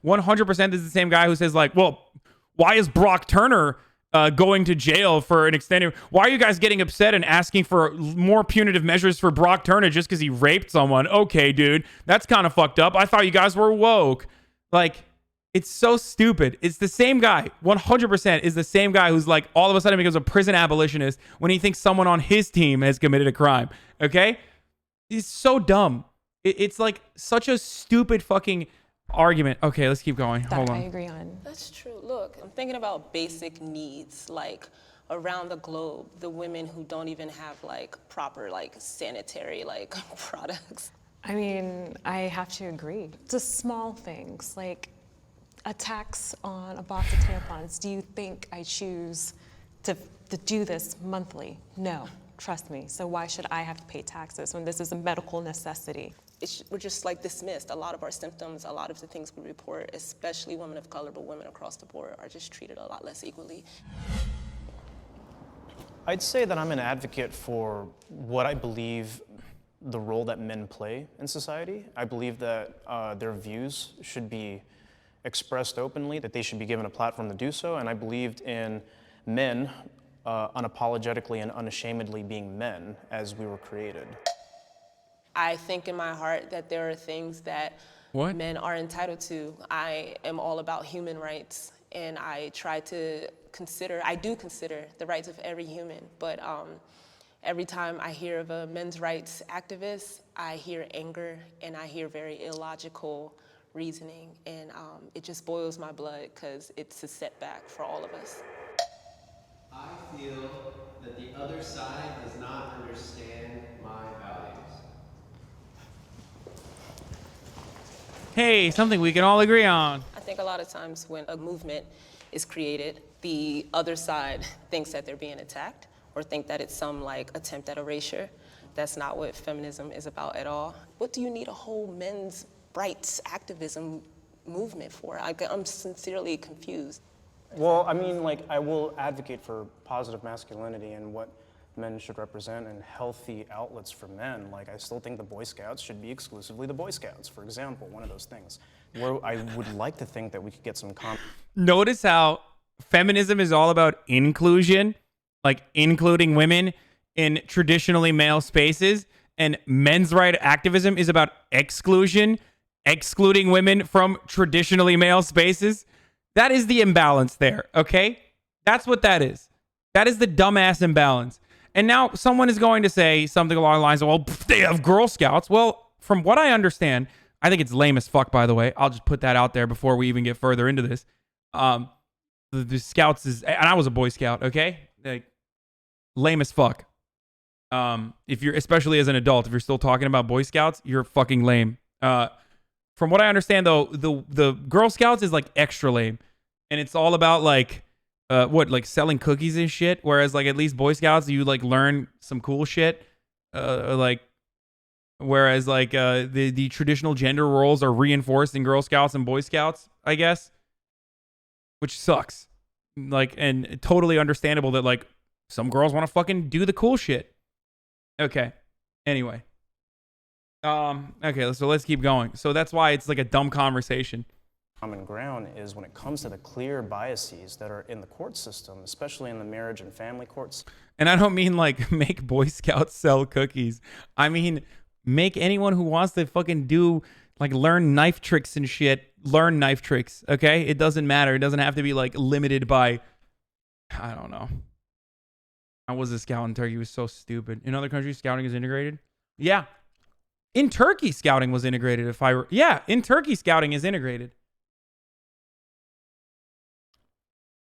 [SPEAKER 4] 100% this is the same guy who says like, well, why is Brock Turner going to jail for an extended, why are you guys getting upset and asking for more punitive measures for Brock Turner just because he raped someone? Okay, dude, that's kind of fucked up. I thought you guys were woke. Like, It's so stupid. It's the same guy, 100% is the same guy who's like all of a sudden becomes a prison abolitionist when he thinks someone on his team has committed a crime. Okay? He's so dumb. It's like such a stupid fucking argument. Okay, let's keep going. Hold on.
[SPEAKER 1] I agree on.
[SPEAKER 8] That's true. Look, I'm thinking about basic needs, like around the globe, the women who don't even have like proper like sanitary like products.
[SPEAKER 1] I mean, I have to agree. Just small things like a tax on a box of tampons. Do you think I choose to do this monthly? No, trust me. So why should I have to pay taxes when this is a medical necessity?
[SPEAKER 8] We're just like dismissed. A lot of our symptoms, a lot of the things we report, especially women of color, but women across the board, are just treated a lot less equally.
[SPEAKER 6] I'd say that I'm an advocate for what I believe the role that men play in society. I believe that their views should be expressed openly, that they should be given a platform to do so, and I believed in men unapologetically and unashamedly being men as we were created.
[SPEAKER 8] I think in my heart that there are things that men are entitled to. I am all about human rights, and I do consider the rights of every human, but every time I hear of a men's rights activist, I hear anger and I hear very illogical reasoning, and it just boils my blood because it's a setback for all of us.
[SPEAKER 2] I feel that the other side does not understand my values.
[SPEAKER 4] Hey, something we can all agree on.
[SPEAKER 8] I think a lot of times when a movement is created, the other side thinks that they're being attacked or think that it's some like attempt at erasure. That's not what feminism is about at all. What do you need a whole men's rights activism movement for? I'm sincerely confused.
[SPEAKER 6] Well, I mean, like, I will advocate for positive masculinity and what men should represent and healthy outlets for men. Like, I still think the Boy Scouts should be exclusively the Boy Scouts, for example, one of those things. Where I would like to think that we could get some
[SPEAKER 4] Notice how feminism is all about inclusion, like including women in traditionally male spaces, and men's right activism is about exclusion, excluding women from traditionally male spaces. That is the imbalance there, okay? That's what that is. That is the dumbass imbalance. And now someone is going to say something along the lines of, well, they have Girl Scouts. Well, from what I understand, I think it's lame as fuck, by the way. I'll just put that out there before we even get further into this. The Scouts is, and I was a Boy Scout, okay? Like, lame as fuck. If you're, especially as an adult, if you're still talking about Boy Scouts, you're fucking lame. From what I understand, though, the Girl Scouts is like extra lame, and it's all about like, like selling cookies and shit. Whereas like at least Boy Scouts, you like learn some cool shit. Whereas like the traditional gender roles are reinforced in Girl Scouts and Boy Scouts, I guess, which sucks. Like, and totally understandable that like some girls want to fucking do the cool shit. Okay. Anyway. Okay, so let's keep going. So that's why it's like a dumb conversation.
[SPEAKER 6] Common ground is when it comes to the clear biases that are in the court system, especially in the marriage and family courts.
[SPEAKER 4] And I don't mean like make Boy Scouts sell cookies. I mean make anyone who wants to fucking do like learn knife tricks and shit, learn knife tricks, okay? It doesn't matter. It doesn't have to be like limited by, I don't know. I was a scout in Turkey. It was so stupid. In other countries, scouting is integrated. Yeah. In Turkey, scouting was integrated. In Turkey, scouting is integrated.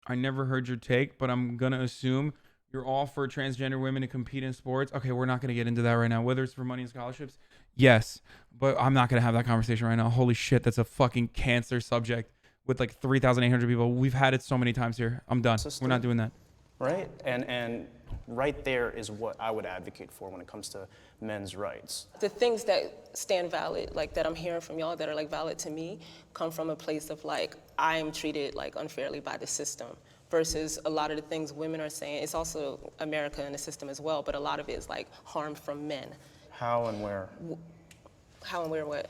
[SPEAKER 4] I never heard your take, but I'm going to assume you're all for transgender women to compete in sports. Okay, we're not going to get into that right now. Whether it's for money and scholarships, yes. But I'm not going to have that conversation right now. Holy shit, that's a fucking cancer subject with like 3,800 people. We've had it so many times here. I'm done. We're not doing that.
[SPEAKER 6] Right? And right there is what I would advocate for when it comes to men's rights.
[SPEAKER 8] The things that stand valid, like that I'm hearing from y'all that are like valid to me, come from a place of like, I'm treated like unfairly by the system versus a lot of the things women are saying. It's also America and the system as well, but a lot of it is like harm from men.
[SPEAKER 6] How and where?
[SPEAKER 8] How and where what?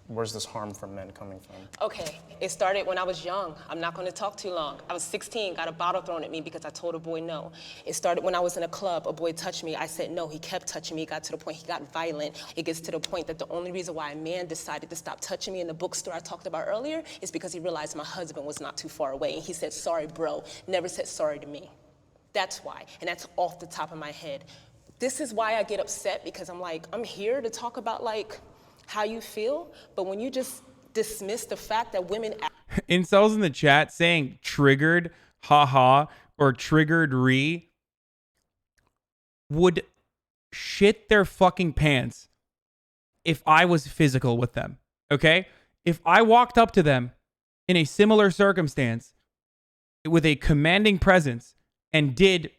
[SPEAKER 6] Where's this harm from men coming from?
[SPEAKER 8] Okay, it started when I was young. I'm not gonna talk too long. I was 16, got a bottle thrown at me because I told a boy no. It started when I was in a club, a boy touched me, I said no, he kept touching me, it got to the point he got violent. It gets to the point that the only reason why a man decided to stop touching me in the bookstore I talked about earlier is because he realized my husband was not too far away. And he said, sorry, bro, never said sorry to me. That's why, and that's off the top of my head. This is why I get upset, because I'm like, I'm here to talk about like how you feel, but when you just dismiss the fact that women
[SPEAKER 4] Incels in the chat saying triggered, haha, or triggered re would shit their fucking pants if I was physical with them. Okay? If I walked up to them in a similar circumstance with a commanding presence and did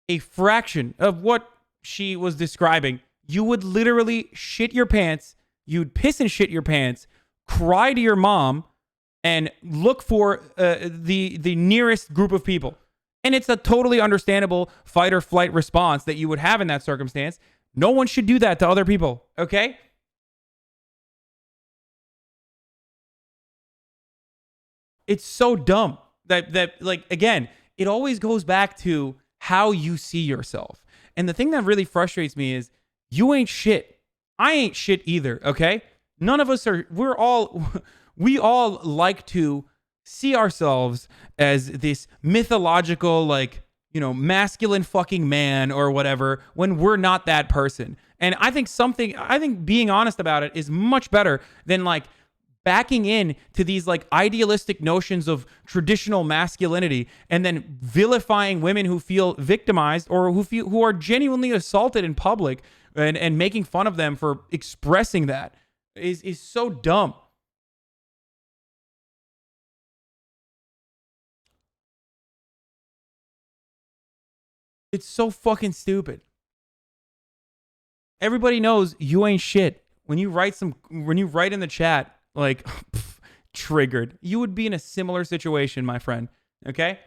[SPEAKER 4] a fraction of what she was describing, you would literally shit your pants. You'd piss and shit your pants, cry to your mom, and look for the nearest group of people. And it's a totally understandable fight or flight response that you would have in that circumstance. No one should do that to other people, okay? It's so dumb that like, again, it always goes back to how you see yourself. And the thing that really frustrates me is you ain't shit. I ain't shit either, okay? None of us are, we all like to see ourselves as this mythological, like, you know, masculine fucking man or whatever when we're not that person. And I think being honest about it is much better than like backing in to these like idealistic notions of traditional masculinity and then vilifying women who feel victimized or who are genuinely assaulted in public and making fun of them for expressing that is so dumb. It's so fucking stupid. Everybody knows you ain't shit. When you write in the chat, like, triggered, you would be in a similar situation, my friend. Okay?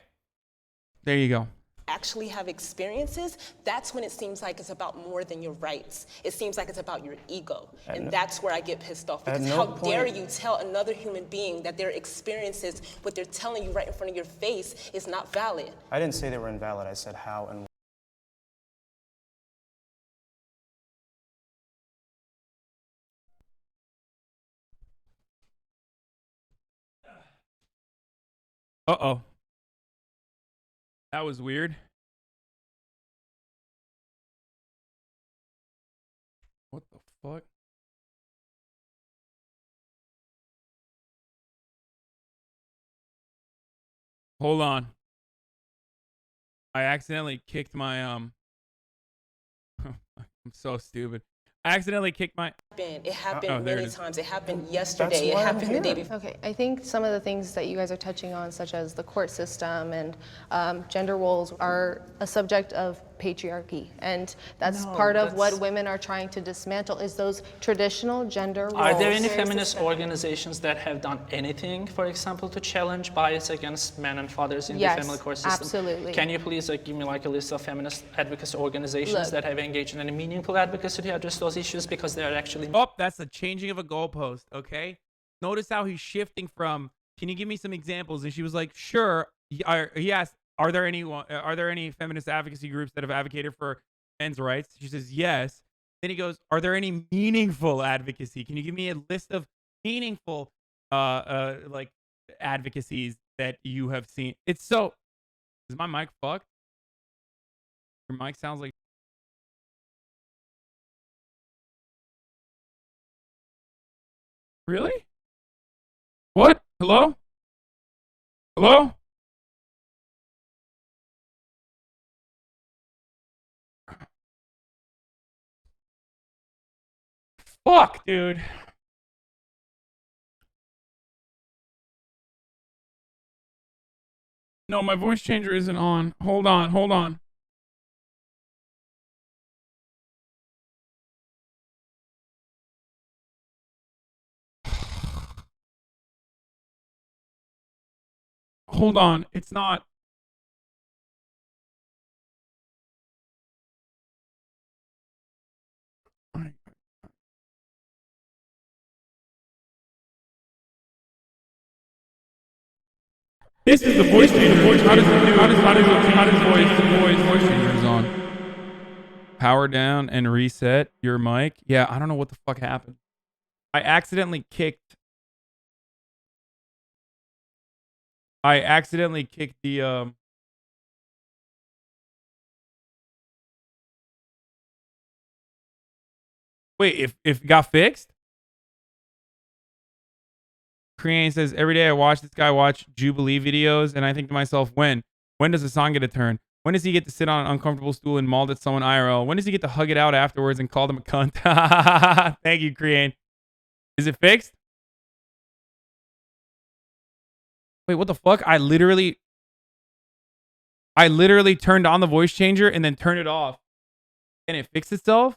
[SPEAKER 4] There you go.
[SPEAKER 8] actually have experiences, that's when it seems like it's about more than your rights. It seems like it's about your ego. And that's where I get pissed off. Because how dare you tell another human being that their experiences, what they're telling you right in front of your face, is not valid.
[SPEAKER 6] I didn't say they were invalid. I said how and
[SPEAKER 4] Uh-oh. That was weird. What the fuck? Hold on. I accidentally kicked my I'm so stupid. I accidentally kicked my
[SPEAKER 8] It happened many times. It happened yesterday. It happened the day before.
[SPEAKER 3] Okay, I think some of the things that you guys are touching on, such as the court system and gender roles, are a subject of patriarchy, and that's part of what women are trying to dismantle, is those traditional gender roles.
[SPEAKER 7] Are there any feminist organizations that have done anything, for example, to challenge bias against men and fathers in the family court system?
[SPEAKER 3] Absolutely.
[SPEAKER 7] Can you please give me a list of feminist advocacy organizations that have engaged in any meaningful advocacy to address those issues, because they are actually...
[SPEAKER 4] Oh, that's a changing of a goalpost, okay? Notice how he's shifting from, can you give me some examples? And she was like, sure. He asked, are there any feminist advocacy groups that have advocated for men's rights? She says, yes. Then he goes, are there any meaningful advocacy? Can you give me a list of meaningful like advocacies that you have seen? It's so... Is my mic fucked? Your mic sounds like... Really? What? Hello? Hello? Fuck, dude. No, my voice changer isn't on. Hold on, hold on. Hold on. It's not. This is the voice changer. How does voice changers on? Power down and reset your mic. Yeah, I don't know what the fuck happened. I accidentally kicked the wait, if it got fixed? Creane says, every day I watch this guy watch Jubilee videos, and I think to myself, when? When does Hassan get a turn? When does he get to sit on an uncomfortable stool and maul at someone IRL? When does he get to hug it out afterwards and call them a cunt? Thank you, Creane. Is it fixed? Wait, what the fuck? I literally turned on the voice changer and then turned it off, and it fixed itself?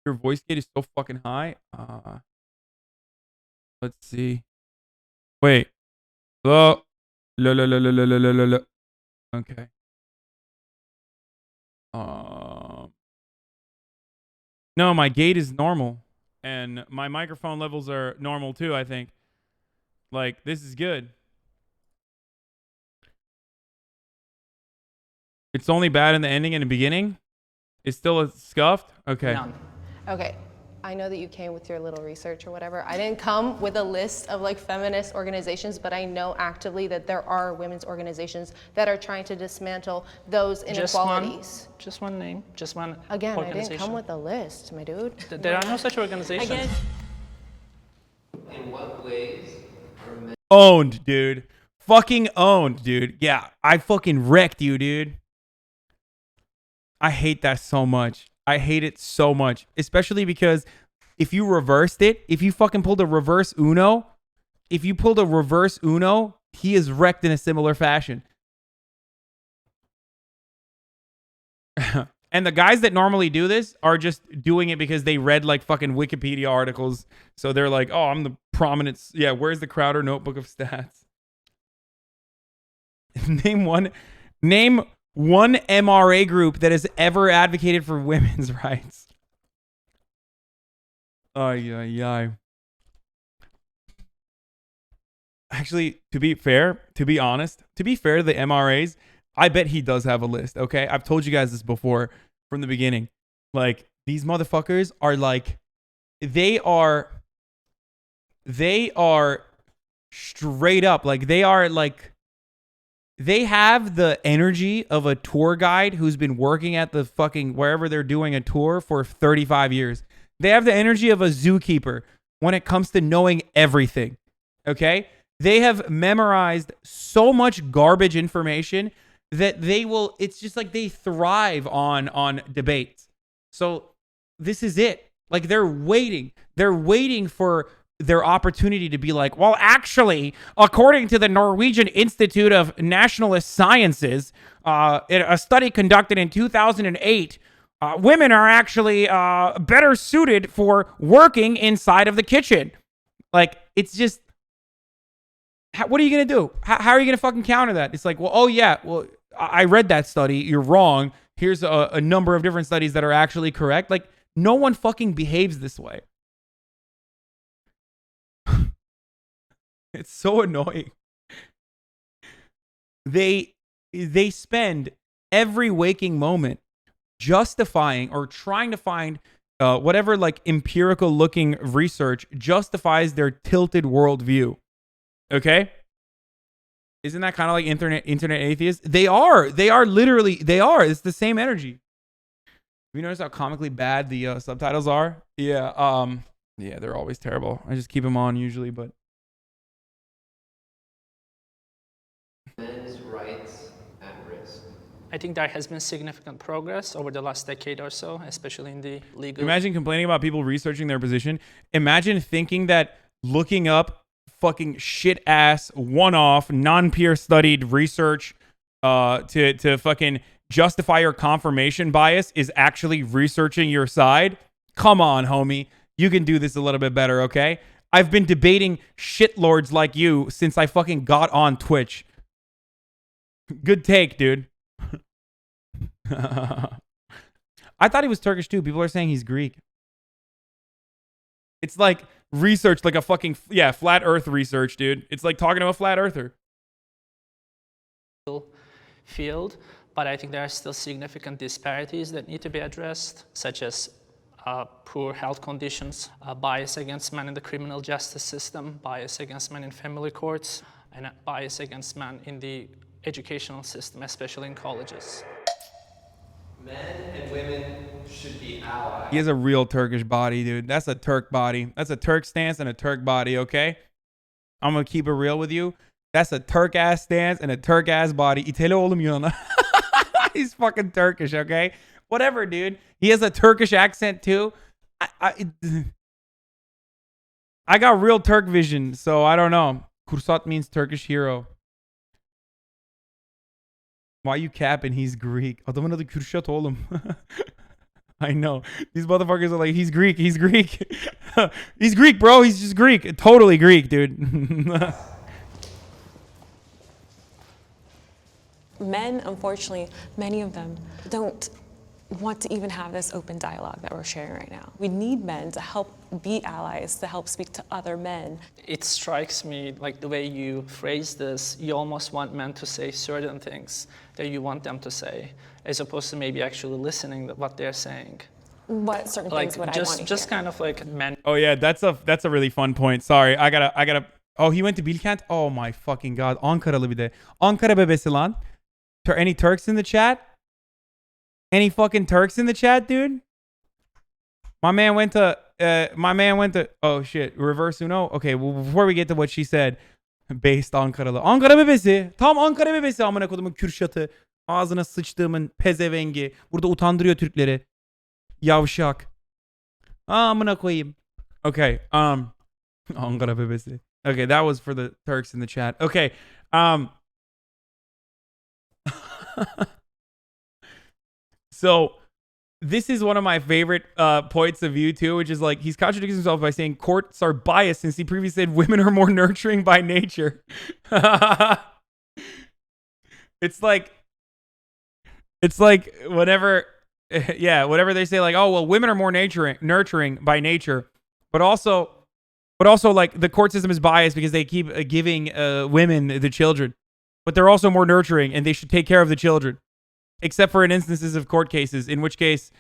[SPEAKER 4] Your voice gate is so fucking high. Let's see. Wait. Oh. Okay. No, my gate is normal, and my microphone levels are normal too, I think. Like, this is good. It's only bad in the ending and the beginning? It's still scuffed? Okay.
[SPEAKER 7] None.
[SPEAKER 3] Okay, I know that you came with your little research or whatever. I didn't come with a list of like feminist organizations, but I know actively that there are women's organizations that are trying to dismantle those inequalities.
[SPEAKER 7] Just one name, just one
[SPEAKER 3] Again, I
[SPEAKER 7] organization.
[SPEAKER 3] didn't come with a list, my dude.
[SPEAKER 7] There are no such organizations.
[SPEAKER 1] Again,
[SPEAKER 2] In what ways are men
[SPEAKER 4] Owned, dude. Fucking owned, dude. Yeah, I fucking wrecked you, dude. I hate that so much. I hate it so much. Especially because if you reversed it, if you fucking pulled a reverse Uno, he is wrecked in a similar fashion. And the guys that normally do this are just doing it because they read like fucking Wikipedia articles. So they're like, oh, I'm the prominent. Yeah, where's the Crowder Notebook of Stats? Name one MRA group that has ever advocated for women's rights. Ay, ay, ay. Actually, to be fair to the MRAs, I bet he does have a list, okay? I've told you guys this before from the beginning. Like, these motherfuckers are like, they are straight up, like, they have the energy of a tour guide who's been working at the fucking wherever they're doing a tour for 35 years. They have the energy of a zookeeper when it comes to knowing everything, okay? They have memorized so much garbage information that it's just like they thrive on debates. So this is it. Like, they're waiting for their opportunity to be like, well, actually, according to the Norwegian Institute of Nationalist Sciences, a study conducted in 2008, women are actually better suited for working inside of the kitchen. Like, it's just, what are you going to do? How are you going to fucking counter that? It's like, well, oh yeah, well, I read that study. You're wrong. Here's a number of different studies that are actually correct. Like, no one fucking behaves this way. It's so annoying. They spend every waking moment justifying or trying to find whatever like empirical looking research justifies their tilted worldview. Okay? Isn't that kind of like internet atheists? They are literally. It's the same energy. Have you noticed how comically bad the subtitles are? Yeah. Yeah, they're always terrible. I just keep them on usually, but
[SPEAKER 2] men's rights at risk?
[SPEAKER 7] I think there has been significant progress over the last decade or so, especially in the legal.
[SPEAKER 4] Imagine complaining about people researching their position. Imagine thinking that looking up fucking shit ass one-off non-peer studied research to fucking justify your confirmation bias is actually researching your side. Come on, homie. You can do this a little bit better, okay? I've been debating shitlords like you since I fucking got on Twitch. Good take, dude. I thought he was Turkish too. People are saying he's Greek. It's like research, like a fucking, yeah, flat earth research, dude. It's like talking to a flat earther.
[SPEAKER 7] Field, but I think there are still significant disparities that need to be addressed, such as poor health conditions, bias against men in the criminal justice system, bias against men in family courts, and bias against men in the educational system, especially in colleges.
[SPEAKER 2] Men and women should be allies.
[SPEAKER 4] He has a real Turkish body, dude. That's a Turk body. That's a Turk stance and a Turk body, okay? I'm gonna keep it real with you. That's a Turk ass stance and a Turk ass body. İteli oğlum Yunan'a. He's fucking Turkish, okay? Whatever, dude. He has a Turkish accent too. I got real Turk vision, so I don't know. Kursat means Turkish hero. Why you capping? He's Greek. Adamın adı Kürşat oğlum. I know. These motherfuckers are like, he's Greek. He's Greek. He's Greek, bro. He's just Greek. Totally Greek, dude.
[SPEAKER 1] Men, unfortunately, many of them don't want to even have this open dialogue that we're sharing right now. We need men to help be allies, to help speak to other men.
[SPEAKER 7] It strikes me like the way you phrase this, you almost want men to say certain things that you want them to say, as opposed to maybe actually listening to what they're saying.
[SPEAKER 1] What certain things would I want to hear?
[SPEAKER 7] Just kind of like men.
[SPEAKER 4] Oh yeah, that's a really fun point. Sorry, I gotta. Oh, he went to Bilkent. Oh my fucking god, Ankaralı bir de. Ankara bebesi lan. Any Turks in the chat? Any fucking Turks in the chat, dude? My man went to. Oh shit, reverse Uno. Okay, well before we get to what she said, based Ankaralı. Ankara bebesi. Tam Ankara bebesi amına kodumun Kürşat'ı. Ağzına sıçtığımın pezevengi. Burada utandırıyor Türkleri. Yavşak. Amına koyayım. Okay, Ankara bebesi. Okay, that was for the Turks in the chat. Okay, so this is one of my favorite points of view too, which is like he's contradicting himself by saying courts are biased since he previously said women are more nurturing by nature. It's like whenever whenever they say like, oh well, women are more nurturing by nature, but also like the court system is biased because they keep giving women the children, but they're also more nurturing and they should take care of the children, except for in instances of court cases, in which case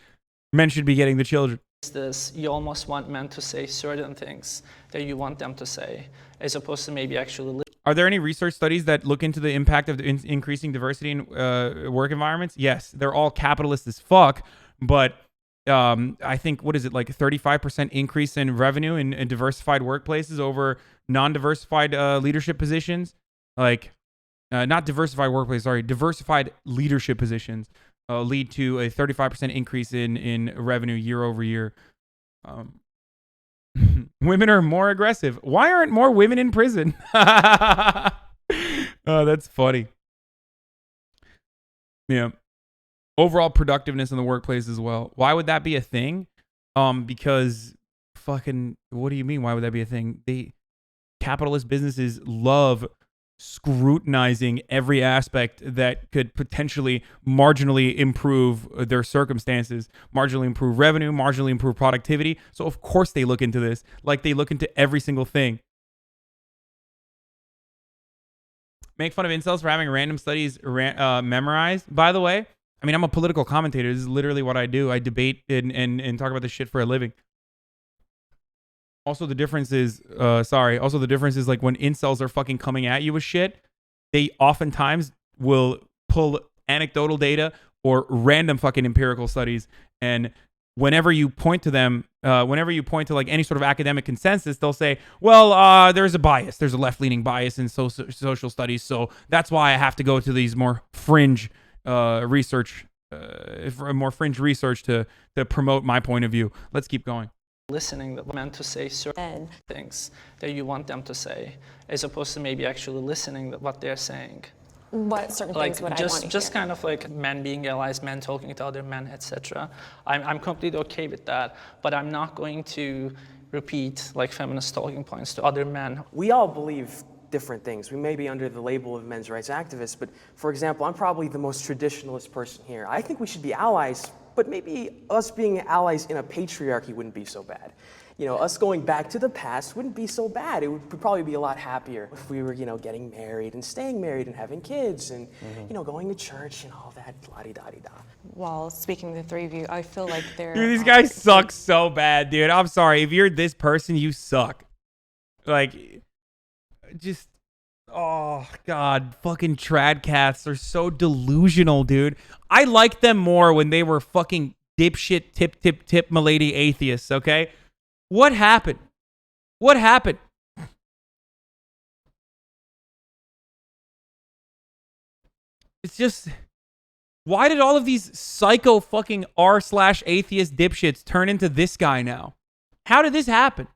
[SPEAKER 4] men should be getting the children.
[SPEAKER 7] This, you almost want men to say certain things that you want them to say, as opposed to maybe actually.
[SPEAKER 4] Are there any research studies that look into the impact of increasing diversity in work environments? Yes, they're all capitalist as fuck, but I think, what is it, like a 35% increase in revenue in diversified workplaces over non-diversified leadership positions? Like, not diversified workplaces, sorry, diversified leadership positions lead to a 35% increase in revenue year over year. Women are more aggressive. Why aren't more women in prison? Oh, that's funny. Yeah. Overall productiveness in the workplace as well. Why would that be a thing? Because fucking, what do you mean? Why would that be a thing? Capitalist businesses love scrutinizing every aspect that could potentially marginally improve their circumstances, marginally improve revenue, marginally improve productivity. So of course they look into this, like they look into every single thing. Make fun of incels for having random studies memorized. By the way, I mean, I'm a political commentator. This is literally what I do. I debate and talk about this shit for a living. Also, the difference is, like when incels are fucking coming at you with shit, they oftentimes will pull anecdotal data or random fucking empirical studies. And whenever you point to them, like any sort of academic consensus, they'll say, well, there's a bias. There's a left-leaning bias in social studies. So that's why I have to go to these more fringe research to promote my point of view. Let's keep going.
[SPEAKER 7] Listening to men to say certain things that you want them to say, as opposed to maybe actually listening to what they're saying.
[SPEAKER 1] What certain things would I want to hear?
[SPEAKER 7] Just kind of like men being allies, men talking to other men, etc. I'm completely okay with that, but I'm not going to repeat like feminist talking points to other men.
[SPEAKER 9] We all believe different things. We may be under the label of men's rights activists, but for example, I'm probably the most traditionalist person here. I think we should be allies but maybe us being allies in a patriarchy wouldn't be so bad. You know, us going back to the past wouldn't be so bad. It would probably be a lot happier if we were, you know, getting married and staying married and having kids and, you know, going to church and all that, la-di-da-di-da.
[SPEAKER 1] While speaking to the three of you, I feel like there
[SPEAKER 4] Dude, these
[SPEAKER 1] are
[SPEAKER 4] guys suck so bad, dude. I'm sorry. If you're this person, you suck. Like, just, oh, God. Fucking tradcasts are so delusional, dude. I liked them more when they were fucking dipshit, tip, milady atheists, okay? What happened? What happened? It's just, why did all of these psycho fucking r/atheist dipshits turn into this guy now? How did this happen?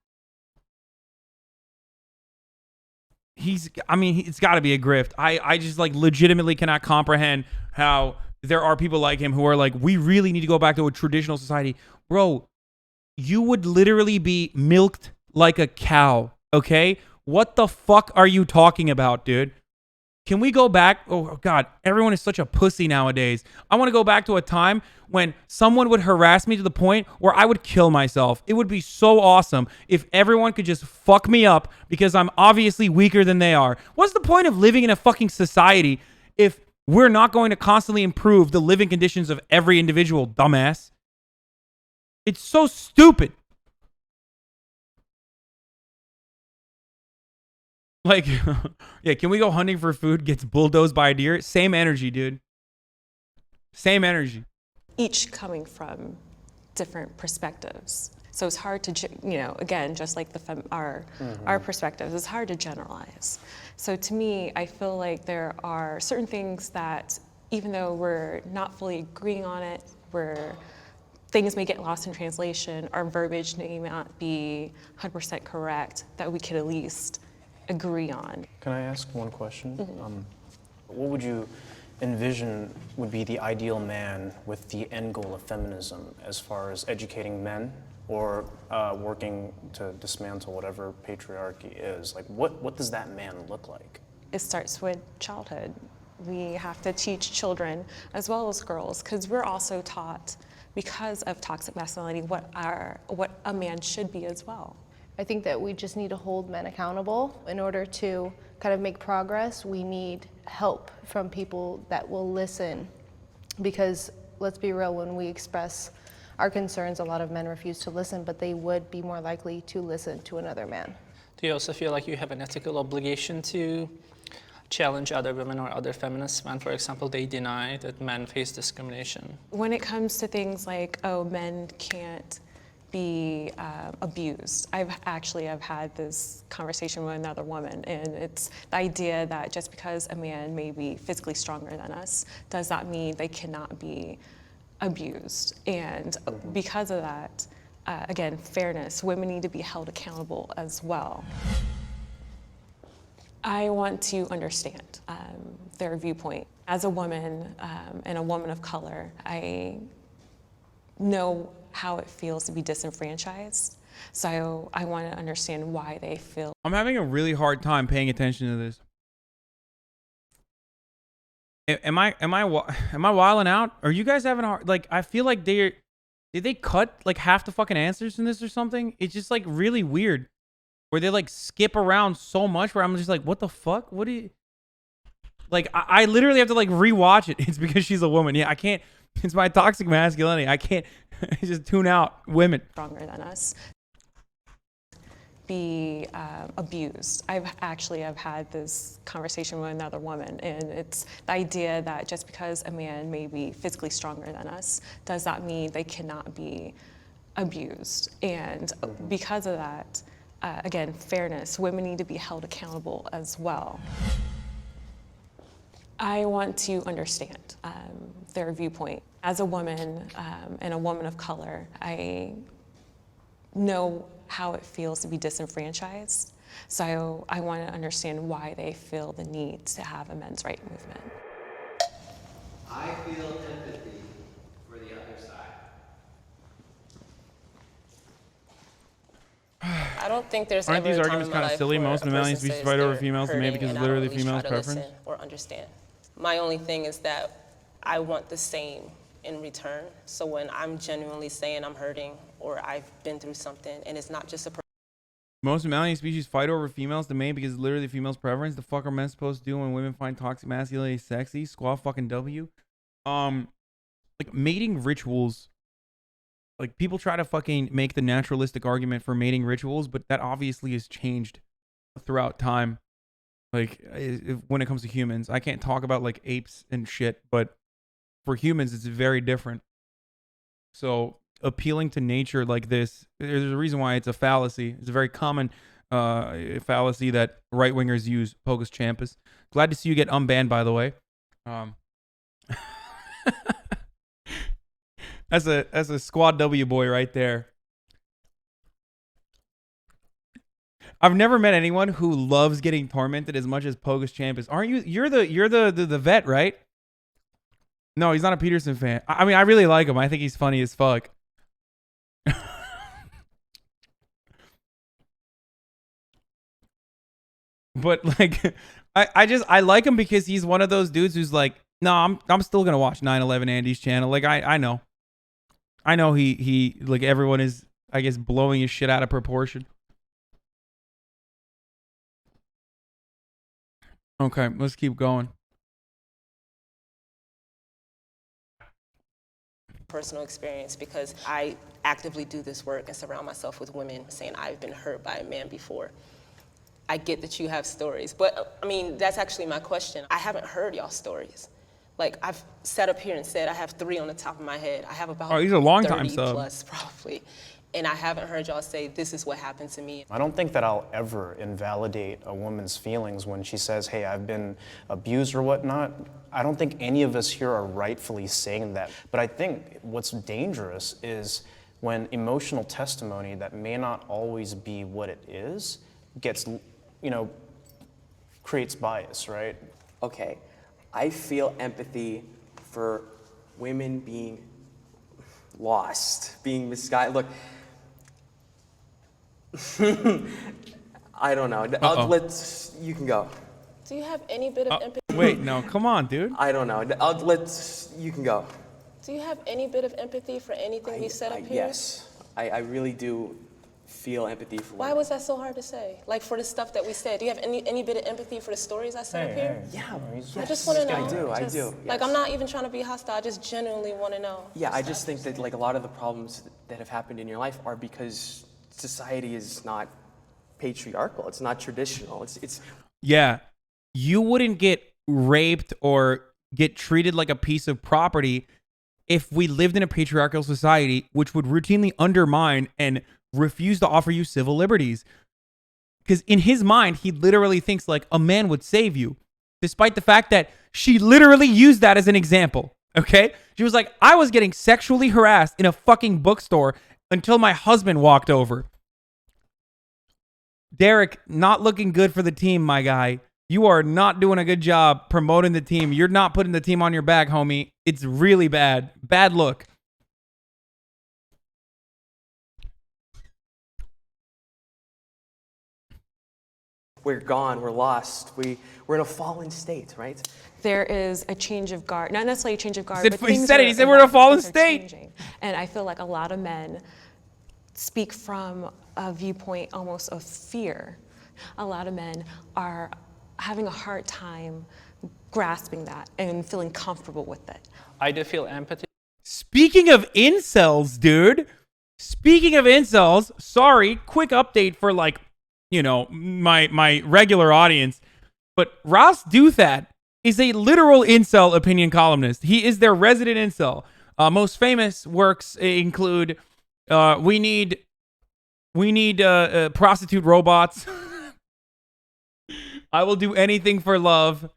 [SPEAKER 4] It's got to be a grift. I just like legitimately cannot comprehend how there are people like him who are like, we really need to go back to a traditional society. Bro, you would literally be milked like a cow, okay? What the fuck are you talking about, dude? Can we go back? Oh, God, everyone is such a pussy nowadays. I want to go back to a time when someone would harass me to the point where I would kill myself. It would be so awesome if everyone could just fuck me up because I'm obviously weaker than they are. What's the point of living in a fucking society if we're not going to constantly improve the living conditions of every individual, dumbass? It's so stupid. Like, yeah, can we go hunting for food? Gets bulldozed by a deer. Same energy, dude. Same energy.
[SPEAKER 1] each coming from different perspectives. So it's hard to, you know, again, just like our perspectives, it's hard to generalize. So to me, I feel like there are certain things that, even though we're not fully agreeing on it, things may get lost in translation, our verbiage may not be 100% correct, that we could at least agree on.
[SPEAKER 6] Can I ask one question? What would you envision would be the ideal man with the end goal of feminism as far as educating men or working to dismantle whatever patriarchy is? Like, what does that man look like? It
[SPEAKER 1] starts with childhood. We have to teach children as well as girls, because we're also taught, because of toxic masculinity, what a man should be as well.
[SPEAKER 3] I think that we just need to hold men accountable. In order to kind of make progress, we need help from people that will listen. Because let's be real, when we express our concerns, a lot of men refuse to listen, but they would be more likely to listen to another man.
[SPEAKER 7] Do you also feel like you have an ethical obligation to challenge other women or other feminists when, for example, they deny that men face discrimination?
[SPEAKER 1] When it comes to things like, oh, men can't be abused, I've had this conversation with another woman, and it's the idea that just because a man may be physically stronger than us, does that mean they cannot be abused? And because of that, again, fairness, women need to be held accountable as well. I want to understand their viewpoint. As a woman and a woman of color, I know how it feels to be disenfranchised. So I want to understand why they feel.
[SPEAKER 4] I'm having a really hard time paying attention to this. Am I wilding out? Are you guys having a hard, like, I feel like did they cut like half the fucking answers in this or something? It's just like really weird. Where they like skip around so much where I'm just like, what the fuck? What do you... Like, I literally have to like rewatch it. It's because she's a woman. Yeah, I can't... It's my toxic masculinity. I can't just tune out women.
[SPEAKER 1] Stronger than us. Be abused. I've had this conversation with another woman, and it's the idea that just because a man may be physically stronger than us, does that mean they cannot be abused? And because of that, again, fairness, women need to be held accountable as well. I want to understand their viewpoint. As a woman and a woman of color, I know how it feels to be disenfranchised. So I want to understand why they feel the need to have a men's rights movement.
[SPEAKER 2] I feel empathy for the other side.
[SPEAKER 8] I don't think there's
[SPEAKER 4] Aren't
[SPEAKER 8] ever
[SPEAKER 4] these
[SPEAKER 8] a time
[SPEAKER 4] arguments
[SPEAKER 8] in my
[SPEAKER 4] kind of
[SPEAKER 8] life
[SPEAKER 4] silly?
[SPEAKER 8] where
[SPEAKER 4] Most
[SPEAKER 8] a
[SPEAKER 4] mammalian
[SPEAKER 8] person
[SPEAKER 4] species
[SPEAKER 8] says
[SPEAKER 4] fight over
[SPEAKER 8] they're
[SPEAKER 4] females and male
[SPEAKER 8] hurting
[SPEAKER 4] because
[SPEAKER 8] and
[SPEAKER 4] it's
[SPEAKER 8] I don't
[SPEAKER 4] literally
[SPEAKER 8] at least
[SPEAKER 4] female's
[SPEAKER 8] try to
[SPEAKER 4] preference.
[SPEAKER 8] listen or understand. My only thing is that I want the same in return. So when I'm genuinely saying I'm hurting or I've been through something, and it's not just a
[SPEAKER 4] Most mammalian species fight over females to mate because it's literally the female's preference. The fuck are men supposed to do when women find toxic masculinity sexy? Squaw fucking W. Like mating rituals. Like people try to fucking make the naturalistic argument for mating rituals, but that obviously has changed throughout time. Like when it comes to humans, I can't talk about like apes and shit, but for humans, it's very different. So appealing to nature like this, there's a reason why it's a fallacy. It's a very common fallacy that right wingers use. Pogus Champus. Glad to see you get unbanned, by the way. That's a squad W boy right there. I've never met anyone who loves getting tormented as much as Pogus Champus. Aren't you? You're the vet, right? No, he's not a Peterson fan. I mean, I really like him. I think he's funny as fuck. But like, I like him because he's one of those dudes who's like, no, I'm still gonna watch 9/11 Andy's channel. Like I know he like everyone is, I guess, blowing his shit out of proportion. Okay, let's keep going.
[SPEAKER 8] personal experience because I actively do this work and surround myself with women saying I've been hurt by a man before. I get that you have stories, but I mean, that's actually my question. I haven't heard y'all stories. Like I've sat up here and said I have 3 on the top of my head. I have about
[SPEAKER 4] he's a long time
[SPEAKER 8] 30
[SPEAKER 4] sub.
[SPEAKER 8] plus probably. And I haven't heard y'all say, this is what happened to me.
[SPEAKER 6] I don't think that I'll ever invalidate a woman's feelings when she says, hey, I've been abused or whatnot. I don't think any of us here are rightfully saying that. But I think what's dangerous is when emotional testimony that may not always be what it is gets, creates bias, right?
[SPEAKER 9] Okay, I feel empathy for women being lost, being misguided. Look, I don't know. You can go.
[SPEAKER 8] Do you have any bit of empathy?
[SPEAKER 4] Wait, no, come on, dude.
[SPEAKER 9] I don't know. You can go.
[SPEAKER 8] Do you have any bit of empathy for anything we said up here?
[SPEAKER 9] Yes, I really do feel empathy for
[SPEAKER 8] Why
[SPEAKER 9] women.
[SPEAKER 8] was that so hard to say? Like for the stuff that we said, do you have any bit of empathy for the stories I said up here?
[SPEAKER 9] Yeah,
[SPEAKER 8] I just want to know.
[SPEAKER 9] I do.
[SPEAKER 8] Like I'm not even trying to be hostile. I just genuinely want to know.
[SPEAKER 9] Yeah, I just think that like a lot of the problems that have happened in your life are because society is not patriarchal. It's not traditional. It's
[SPEAKER 4] Yeah, you wouldn't get raped or get treated like a piece of property if we lived in a patriarchal society, which would routinely undermine and refuse to offer you civil liberties. Because in his mind, he literally thinks like a man would save you, despite the fact that she literally used that as an example. Okay? She was like, I was getting sexually harassed in a fucking bookstore until my husband walked over. Derek, not looking good for the team, my guy. You are not doing a good job promoting the team. You're not putting the team on your back, homie. It's really bad. Bad look.
[SPEAKER 9] we're gone, we're lost, we're in a fallen state, right?
[SPEAKER 1] There is a change of guard, not necessarily a change of guard, but
[SPEAKER 4] He said we're in a fallen state.
[SPEAKER 1] Changing. And I feel like a lot of men speak from a viewpoint almost of fear. A lot of men are having a hard time grasping that and feeling comfortable with it.
[SPEAKER 7] I do feel empathy.
[SPEAKER 4] Speaking of incels, dude. Speaking of incels, sorry, quick update for like, you know, my regular audience. But Ross Douthat is a literal incel opinion columnist. He is their resident incel. Most famous works include we need prostitute robots. I will do anything for love,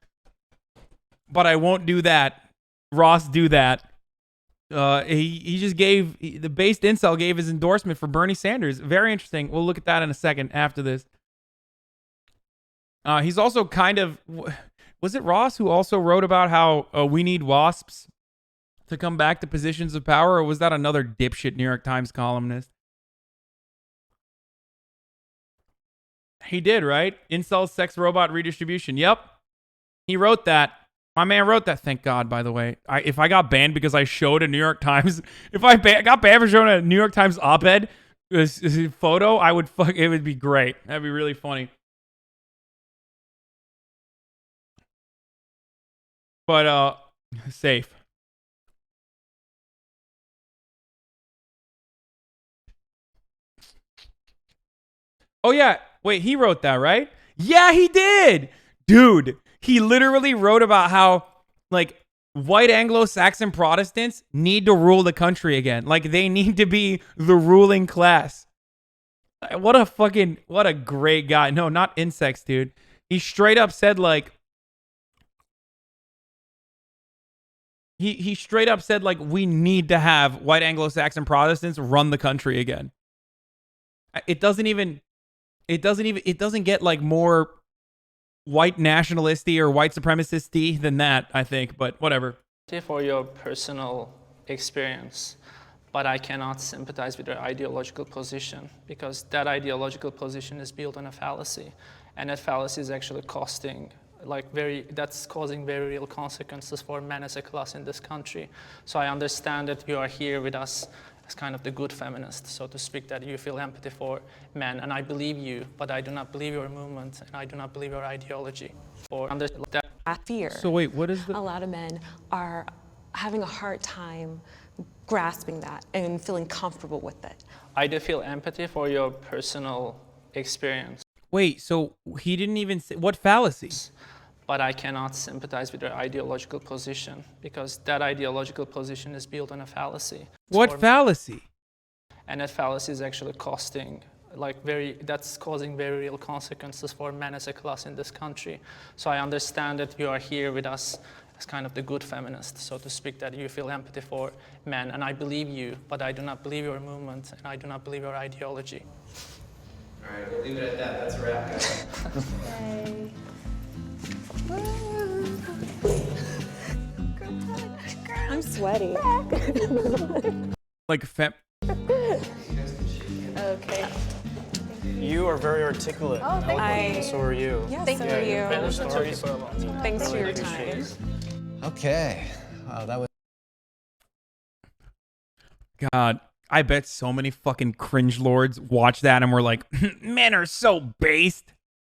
[SPEAKER 4] but I won't do that. Ross do that. He just gave, the based incel gave his endorsement for Bernie Sanders. Very interesting. We'll look at that in a second after this. He's also kind of, was it Ross who also wrote about how we need WASPs to come back to positions of power, or was that another dipshit New York Times columnist? He did, right? Incel sex robot redistribution. Yep. He wrote that. My man wrote that. Thank God, by the way. If I got banned because I showed a New York Times, if I got banned for showing a New York Times op-ed this photo, I would it would be great. That'd be really funny. But safe. Oh yeah, wait, he wrote that, right? Yeah, he did. Dude, he literally wrote about how like white Anglo-Saxon Protestants need to rule the country again. Like they need to be the ruling class. What a great guy. No, not insects, dude. He straight up said like he straight up said like we need to have white Anglo-Saxon Protestants run the country again. It doesn't get like more white nationalisty or white supremacist than that, I think, but whatever.
[SPEAKER 7] For your personal experience, but I cannot sympathize with your ideological position because that ideological position is built on a fallacy, and that fallacy is actually causing very real consequences for men as a class in this country. So I understand that you are here with us as kind of the good feminist, so to speak, that you feel empathy for men, and I believe you, but I do not believe your movement, and I do not believe your ideology.
[SPEAKER 1] Fear.
[SPEAKER 4] So wait, what is
[SPEAKER 1] A lot of men are having a hard time grasping that and feeling comfortable with it.
[SPEAKER 7] I do feel empathy for your personal experience.
[SPEAKER 4] Wait, so he didn't even say what fallacy?
[SPEAKER 7] But I cannot sympathize with your ideological position because that ideological position is built on a fallacy.
[SPEAKER 4] What fallacy?
[SPEAKER 7] And that fallacy is actually causing very real consequences for men as a class in this country. So I understand that you are here with us as kind of the good feminist, so to speak, that you feel empathy for men, and I believe you, but I do not believe your movement, and I do not believe your ideology.
[SPEAKER 2] All right, we'll leave it at that. That's a wrap, guys.
[SPEAKER 1] I'm sweaty.
[SPEAKER 4] Like
[SPEAKER 1] Okay.
[SPEAKER 6] You are very articulate.
[SPEAKER 1] Oh, thank you.
[SPEAKER 6] So are you.
[SPEAKER 1] Yes, thank you.
[SPEAKER 6] Stories.
[SPEAKER 1] Thanks for your time.
[SPEAKER 11] Okay. That was.
[SPEAKER 4] God, I bet so many fucking cringe lords watch that and were like, men are so based.